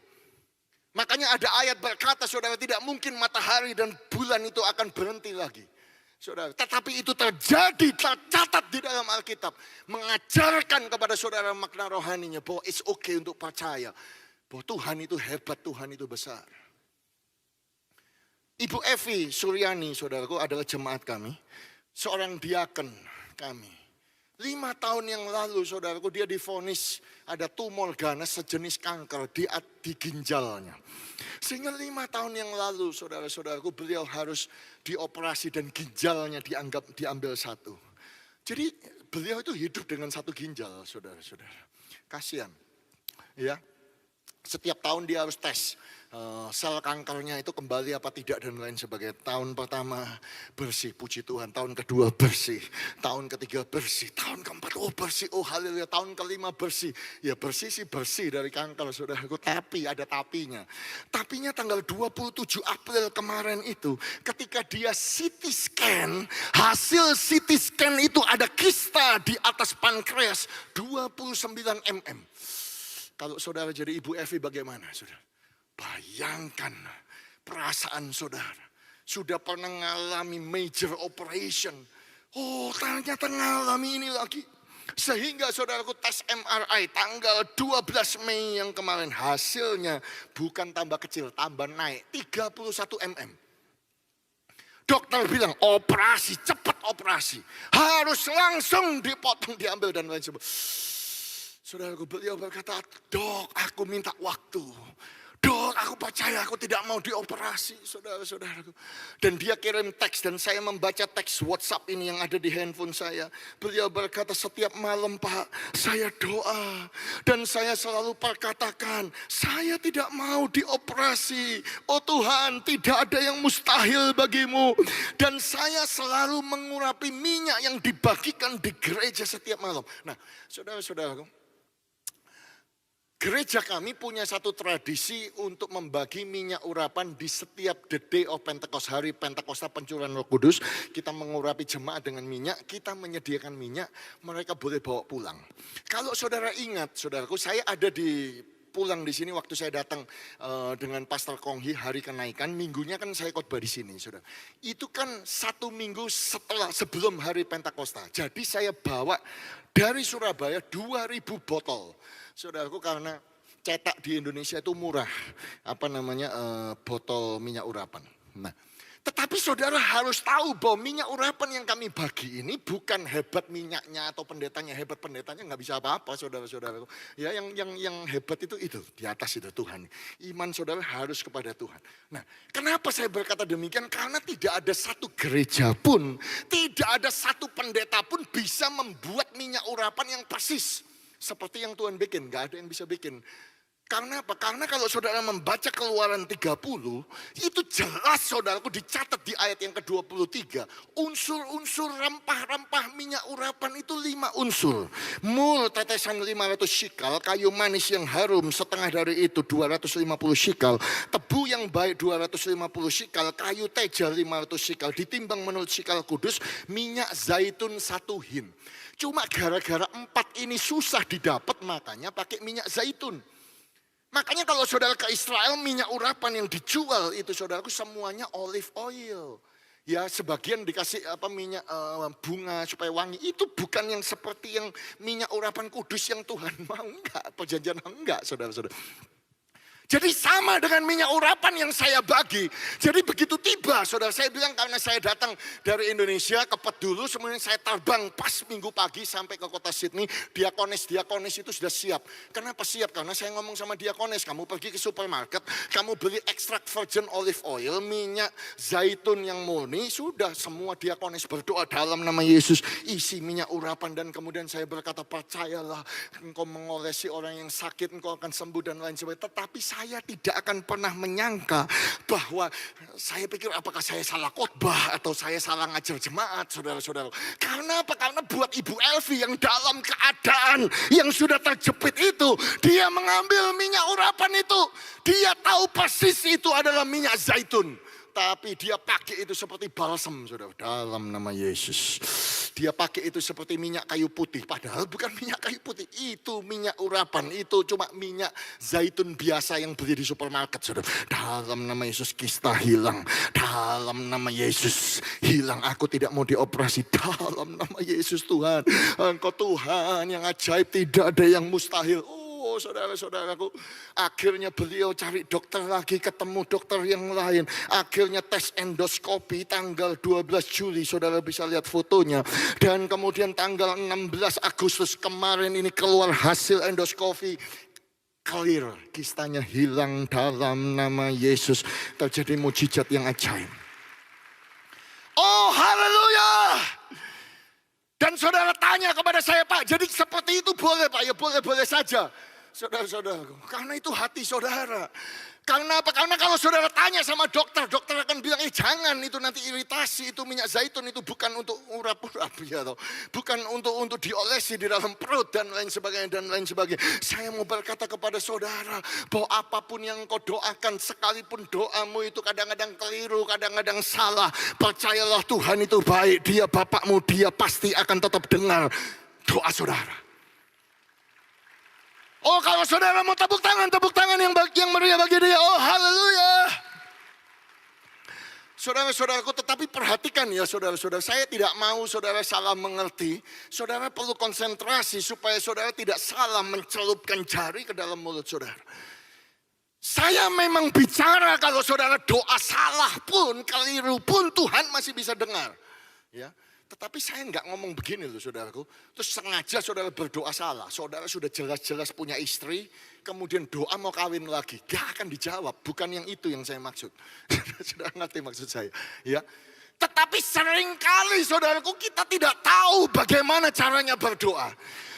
Makanya ada ayat berkata, saudara, tidak mungkin matahari dan bulan itu akan berhenti lagi. Saudara, tetapi itu terjadi, tercatat di dalam Alkitab. Mengajarkan kepada saudara makna rohaninya bahwa it's okay untuk percaya bahwa Tuhan itu hebat, Tuhan itu besar. Ibu Evi Suryani, saudaraku, adalah jemaat kami. Seorang diaken kami. 5 tahun yang lalu, saudaraku, dia divonis ada tumor ganas sejenis kanker di ginjalnya. Sehingga 5 tahun yang lalu, saudara-saudaraku, beliau harus dioperasi dan ginjalnya diambil satu. Jadi beliau itu hidup dengan satu ginjal, saudara-saudara. Kasihan, ya. Setiap tahun dia harus tes sel kankernya itu kembali apa tidak dan lain sebagainya. Tahun pertama bersih, puji Tuhan. Tahun kedua bersih, tahun ketiga bersih, tahun keempat bersih, haleluya. Tahun kelima bersih. Ya bersih sih bersih dari kanker, saudaraku. Tapi ada tapinya. Tapinya tanggal 27 April kemarin itu, ketika dia CT scan, hasil CT scan itu ada kista di atas pankreas 29 mm. Kalau saudara jadi Ibu Evi bagaimana, saudara? Bayangkan perasaan saudara. Sudah pernah mengalami major operation. Oh, ternyata mengalami ini lagi. Sehingga saudaraku tes MRI tanggal 12 Mei yang kemarin. Hasilnya bukan tambah kecil, tambah naik 31 mm. Dokter bilang operasi, cepat operasi. Harus langsung dipotong, diambil dan lain sebagainya. Saudaraku, beliau berkata, dok, aku minta waktu. Dok, aku percaya aku tidak mau dioperasi, saudara-saudaraku. Dan dia kirim teks dan saya membaca teks WhatsApp ini yang ada di handphone saya. Beliau berkata, setiap malam Pak, saya doa. Dan saya selalu perkatakan, saya tidak mau dioperasi. Oh Tuhan, tidak ada yang mustahil bagimu. Dan saya selalu mengurapi minyak yang dibagikan di gereja setiap malam. Nah, saudara-saudaraku, gereja kami punya satu tradisi untuk membagi minyak urapan di setiap the day of Pentecost, hari Pentakosta pencurahan Roh Kudus. Kita mengurapi jemaat dengan minyak, kita menyediakan minyak, mereka boleh bawa pulang. Kalau saudara ingat, saudaraku, saya ada pulang di sini waktu saya datang dengan Pastor Konghi hari kenaikan, minggunya kan saya khotbah di sini, saudara. Itu kan 1 minggu sebelum hari Pentakosta. Jadi saya bawa dari Surabaya 2.000 botol. Saudaraku, karena cetak di Indonesia itu murah, botol minyak urapan. Nah, tetapi saudara harus tahu bahwa minyak urapan yang kami bagi ini bukan hebat minyaknya atau pendetanya hebat, pendetanya nggak bisa apa-apa, saudara-saudaraku. Ya, yang hebat itu di atas itu Tuhan. Iman saudara harus kepada Tuhan. Nah, kenapa saya berkata demikian? Karena tidak ada satu gereja pun, tidak ada satu pendeta pun bisa membuat minyak urapan yang persis seperti yang Tuhan bikin, gak ada yang bisa bikin. Karena apa? Karena kalau saudara membaca Keluaran 30, itu jelas saudaraku dicatat di ayat yang ke-23. Unsur-unsur rempah-rempah minyak urapan itu 5 unsur. Mul tetesan 500 shikal, kayu manis yang harum setengah dari itu 250 shikal. Tebu yang baik 250 shikal, kayu teja 500 shikal. Ditimbang menurut shikal kudus, minyak zaitun 1 hin. Cuma gara-gara 4 ini susah didapat, makanya pakai minyak zaitun. Makanya kalau saudara ke Israel, minyak urapan yang dijual itu saudaraku semuanya olive oil. Ya, sebagian dikasih minyak bunga supaya wangi. Itu bukan yang seperti yang minyak urapan kudus yang Tuhan mau. Enggak, perjanjian enggak saudara-saudara. Jadi sama dengan minyak urapan yang saya bagi. Jadi begitu tiba, saudara, saya bilang karena saya datang dari Indonesia ke Perth dulu, semuanya saya terbang pas minggu pagi sampai ke kota Sydney. Diakonis itu sudah siap. Kenapa siap? Karena saya ngomong sama diakonis, kamu pergi ke supermarket, kamu beli ekstrak virgin olive oil, minyak zaitun yang murni, sudah semua diakonis berdoa dalam nama Yesus, isi minyak urapan. Dan kemudian saya berkata, percayalah, engkau mengolesi orang yang sakit, engkau akan sembuh dan lain sebagainya. Tetapi saya tidak akan pernah menyangka bahwa saya pikir apakah saya salah khotbah atau saya salah ngajar jemaat, saudara-saudara. Karena apa? Karena buat Ibu Elvi yang dalam keadaan yang sudah terjepit itu, dia mengambil minyak urapan itu. Dia tahu persis itu adalah minyak zaitun. Tapi dia pakai itu seperti balsam, saudara, dalam nama Yesus. Dia pakai itu seperti minyak kayu putih. Padahal bukan minyak kayu putih. Itu minyak urapan. Itu cuma minyak zaitun biasa yang beli di supermarket, saudara. Dalam nama Yesus kista hilang. Dalam nama Yesus hilang. Aku tidak mau dioperasi. Dalam nama Yesus Tuhan. Engkau Tuhan yang ajaib. Tidak ada yang mustahil. Oh, saudara-saudaraku, akhirnya beliau cari dokter lagi, ketemu dokter yang lain. Akhirnya tes endoskopi tanggal 12 Juli, saudara bisa lihat fotonya. Dan kemudian tanggal 16 Agustus kemarin ini keluar hasil endoskopi. Clear, kistanya hilang dalam nama Yesus. Terjadi mujizat yang ajaib. Oh, haleluya! Dan saudara tanya kepada saya, Pak, jadi seperti itu boleh Pak? Ya boleh-boleh saja. Saudara-saudaraku, karena itu hati saudara. Karena apa? Karena kalau saudara tanya sama dokter, dokter akan bilang, jangan, itu nanti iritasi, itu minyak zaitun itu bukan untuk urap-urap ya, toh. Bukan untuk diolesi di dalam perut dan lain sebagainya dan lain sebagainya. Saya mau berkata kepada saudara bahwa apapun yang kau doakan, sekalipun doamu itu kadang-kadang keliru, kadang-kadang salah, percayalah Tuhan itu baik, Dia Bapakmu, Dia pasti akan tetap dengar doa saudara. Oh, kalau saudara mau tepuk tangan yang meriah bagi Dia. Oh, haleluya. Saudara-saudaraku, tetapi perhatikan ya saudara-saudara. Saya tidak mau saudara salah mengerti. Saudara perlu konsentrasi supaya saudara tidak salah mencelupkan jari ke dalam mulut saudara. Saya memang bicara kalau saudara doa salah pun, keliru pun, Tuhan masih bisa dengar. Ya. Tetapi saya enggak ngomong begini loh saudaraku. Terus sengaja saudara berdoa salah. Saudara sudah jelas-jelas punya istri. Kemudian doa mau kawin lagi. Gak akan dijawab. Bukan yang itu yang saya maksud. Sudah ngerti maksud saya. Ya. Tetapi seringkali saudaraku kita tidak tahu bagaimana caranya berdoa.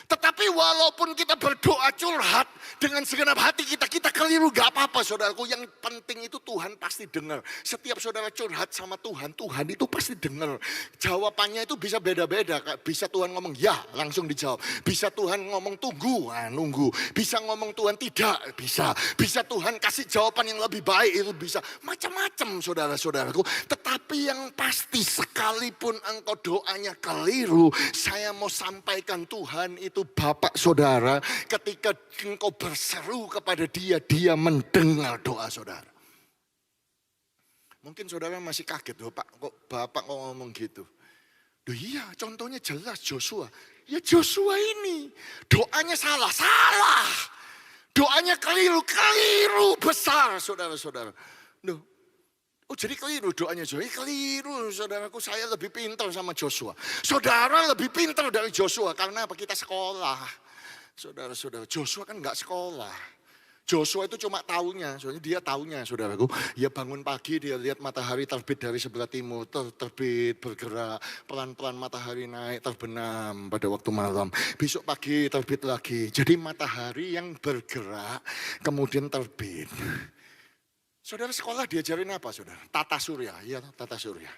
Tetapi walaupun kita berdoa curhat dengan segenap hati kita keliru, gak apa-apa saudaraku. Yang penting itu Tuhan pasti dengar. Setiap saudara curhat sama Tuhan, Tuhan itu pasti dengar. Jawabannya itu bisa beda-beda. Bisa Tuhan ngomong ya, langsung dijawab. Bisa Tuhan ngomong tunggu, nunggu. Bisa ngomong Tuhan tidak, bisa. Bisa Tuhan kasih jawaban yang lebih baik, itu bisa. Macam-macam saudara-saudaraku. Tetapi yang pasti sekalipun engkau doanya keliru, saya mau sampaikan Tuhan itu Bapak saudara, ketika engkau berseru kepada Dia, Dia mendengar doa saudara. Mungkin saudara masih kaget, Pak, kok Bapak kok ngomong gitu? Duh iya, contohnya jelas Joshua. Ya Joshua ini doanya salah. Doanya keliru besar saudara-saudara. Duh. Oh jadi keliru doanya Joshua, keliru saudaraku, saya lebih pintar sama Joshua. Saudara lebih pintar dari Joshua, karena apa? Kita sekolah. Saudara-saudara, Joshua kan enggak sekolah. Joshua itu cuma taunya, soalnya dia taunya saudaraku. Ya bangun pagi dia lihat matahari terbit dari sebelah timur, terbit bergerak, pelan-pelan matahari naik terbenam pada waktu malam. Besok pagi terbit lagi, jadi matahari yang bergerak kemudian terbit. Saudara sekolah diajarin apa saudara? Tata surya, ya tata surya.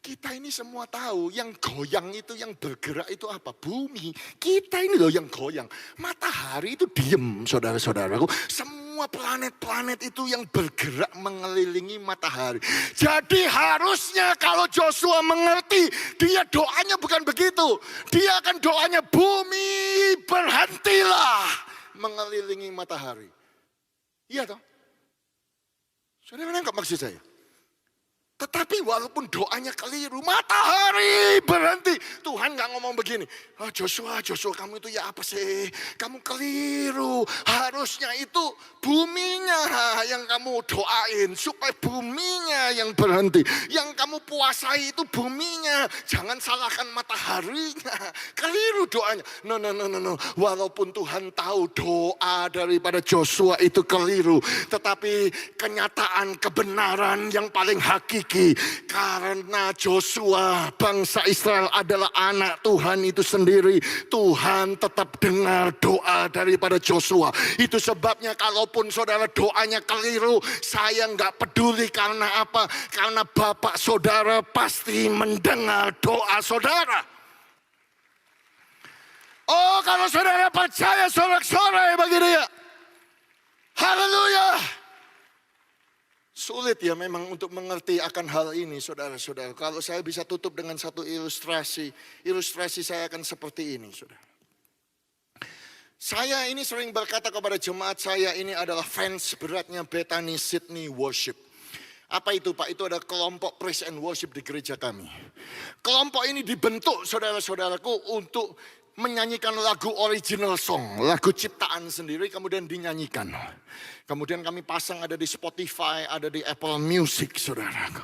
Kita ini semua tahu yang goyang itu, yang bergerak itu apa? Bumi. Kita ini loh yang goyang. Matahari itu diem, saudara-saudaraku. Semua planet-planet itu yang bergerak mengelilingi matahari. Jadi harusnya kalau Joshua mengerti, dia doanya bukan begitu. Dia akan doanya bumi berhentilah mengelilingi matahari. Iya toh? Saudara menangkap maksud saya? Tetapi walaupun doanya keliru, matahari berhenti. Tuhan gak ngomong begini, Joshua kamu itu ya apa sih? Kamu keliru. Harusnya itu buminya yang kamu doain. Supaya buminya yang berhenti. Yang kamu puasai itu buminya. Jangan salahkan mataharinya. Keliru doanya. No. Walaupun Tuhan tahu doa daripada Joshua itu keliru. Tetapi kenyataan kebenaran yang paling hakiki. Karena Joshua bangsa Israel adalah anak Tuhan itu sendiri. Tuhan tetap dengar doa daripada Joshua. Itu sebabnya kalaupun saudara doanya keliru, saya nggak peduli karena apa? Karena Bapak saudara pasti mendengar doa saudara. Oh kalau saudara percaya sorak-sorai bagi dia. Haleluya. Sulit ya memang untuk mengerti akan hal ini saudara-saudara. Kalau saya bisa tutup dengan satu ilustrasi. Ilustrasi saya akan seperti ini saudara. Saya ini sering berkata kepada jemaat saya, ini adalah fans beratnya Bethany Sydney Worship. Apa itu Pak? Itu ada kelompok praise and worship di gereja kami. Kelompok ini dibentuk saudara-saudaraku untuk menyanyikan lagu original song, lagu ciptaan sendiri kemudian dinyanyikan. Kemudian kami pasang ada di Spotify, ada di Apple Music saudaraku.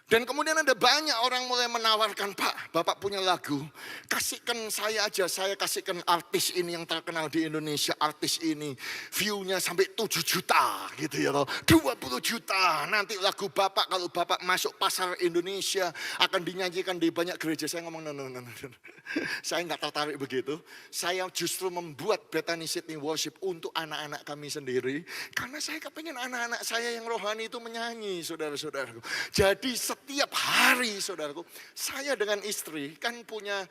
Dan kemudian ada banyak orang mulai menawarkan, Pak, Bapak punya lagu, kasihkan saya aja, saya kasihkan artis ini yang terkenal di Indonesia, artis ini view-nya sampai 7 juta gitu ya loh, 20 juta, nanti lagu Bapak kalau Bapak masuk pasar Indonesia akan dinyanyikan di banyak gereja. Saya ngomong, no. Saya nggak tertarik begitu, saya justru membuat Bethany Sydney Worship untuk anak-anak kami sendiri, karena saya kepengen anak-anak saya yang rohani itu menyanyi, saudara-saudaraku. Jadi setiap hari saudaraku, saya dengan istri kan punya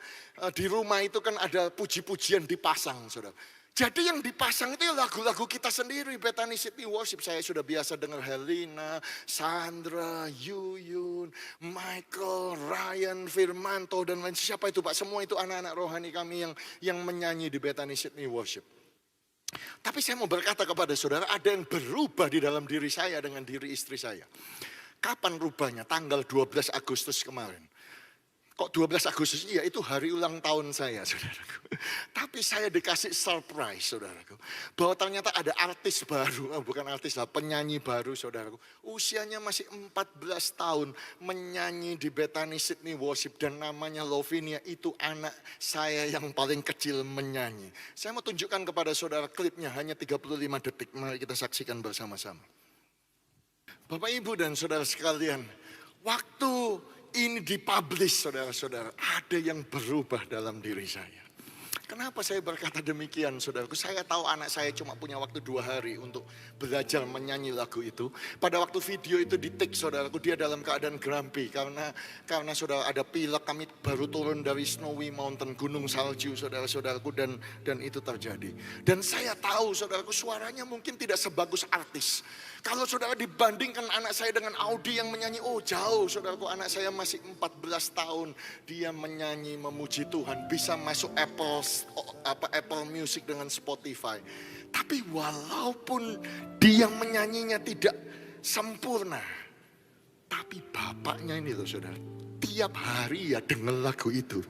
di rumah itu kan ada puji-pujian dipasang saudara. Jadi yang dipasang itu lagu-lagu kita sendiri, Bethany Sydney Worship. Saya sudah biasa dengar Helena, Sandra, Yuyun, Michael, Ryan, Firmanto dan lain siapa itu Pak. Semua itu anak-anak rohani kami yang menyanyi di Bethany Sydney Worship. Tapi saya mau berkata kepada saudara, ada yang berubah di dalam diri saya dengan diri istri saya. Kapan rubahnya? Tanggal 12 Agustus kemarin. Kok 12 Agustus? Iya itu hari ulang tahun saya saudaraku. Tapi saya dikasih surprise saudaraku. Bahwa ternyata ada artis baru, bukan artis lah, penyanyi baru saudaraku. Usianya masih 14 tahun menyanyi di Bethany Sydney Worship. Dan namanya Lovinia, itu anak saya yang paling kecil menyanyi. Saya mau tunjukkan kepada saudara klipnya hanya 35 detik. Mari kita saksikan bersama-sama. Bapak Ibu dan saudara sekalian, waktu ini dipublish saudara-saudara, ada yang berubah dalam diri saya. Kenapa saya berkata demikian saudaraku? Saya tahu anak saya cuma punya waktu 2 hari untuk belajar menyanyi lagu itu. Pada waktu video itu di take saudaraku, dia dalam keadaan grumpy. Karena saudara ada pilek, kami baru turun dari Snowy Mountain, gunung salju saudara-saudaraku. Dan itu terjadi. Dan saya tahu saudaraku suaranya mungkin tidak sebagus artis. Kalau saudara dibandingkan anak saya dengan Audi yang menyanyi, oh jauh saudaraku, anak saya masih 14 tahun. Dia menyanyi memuji Tuhan, bisa masuk Apple Music dengan Spotify. Tapi walaupun dia menyanyinya tidak sempurna, tapi bapaknya ini loh saudara, tiap hari ya dengar lagu itu.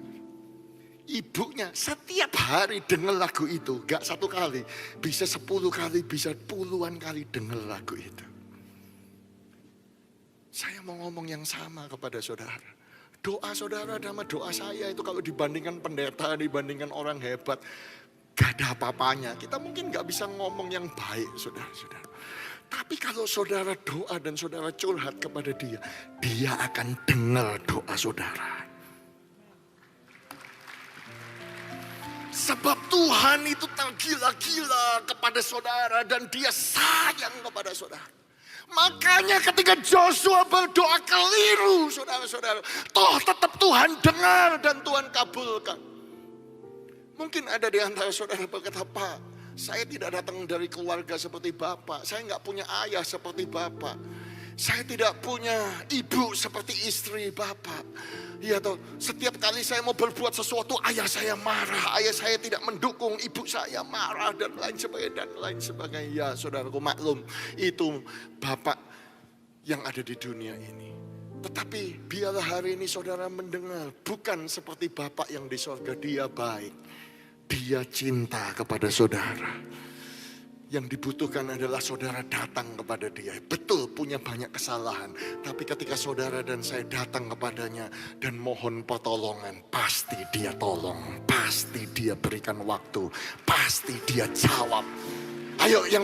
Ibunya setiap hari dengar lagu itu, gak 1 kali, bisa 10 kali, bisa puluhan kali dengar lagu itu. Saya mau ngomong yang sama kepada saudara. Doa saudara sama doa saya itu kalau dibandingkan pendeta, dibandingkan orang hebat, gak ada apa-apanya. Kita mungkin gak bisa ngomong yang baik, saudara-saudara. Tapi kalau saudara doa dan saudara curhat kepada dia, dia akan dengar doa saudara. Sebab Tuhan itu tergila-gila kepada saudara dan dia sayang kepada saudara. Makanya ketika Joshua berdoa keliru, saudara-saudara, toh tetap Tuhan dengar dan Tuhan kabulkan. Mungkin ada di antara saudara berkata, Pak, saya tidak datang dari keluarga seperti Bapak. Saya nggak punya ayah seperti Bapak. Saya tidak punya ibu seperti istri Bapak. Ya toh, setiap kali saya mau berbuat sesuatu, ayah saya marah. Ayah saya tidak mendukung, ibu saya marah dan lain sebagainya. Dan lain sebagainya. Ya saudaraku maklum, itu Bapak yang ada di dunia ini. Tetapi biarlah hari ini saudara mendengar, bukan seperti Bapak yang di surga, dia baik. Dia cinta kepada saudara. Yang dibutuhkan adalah saudara datang kepada dia. Betul punya banyak kesalahan. Tapi ketika saudara dan saya datang kepadanya dan mohon pertolongan, pasti dia tolong. Pasti dia berikan waktu. Pasti dia jawab. Ayo yang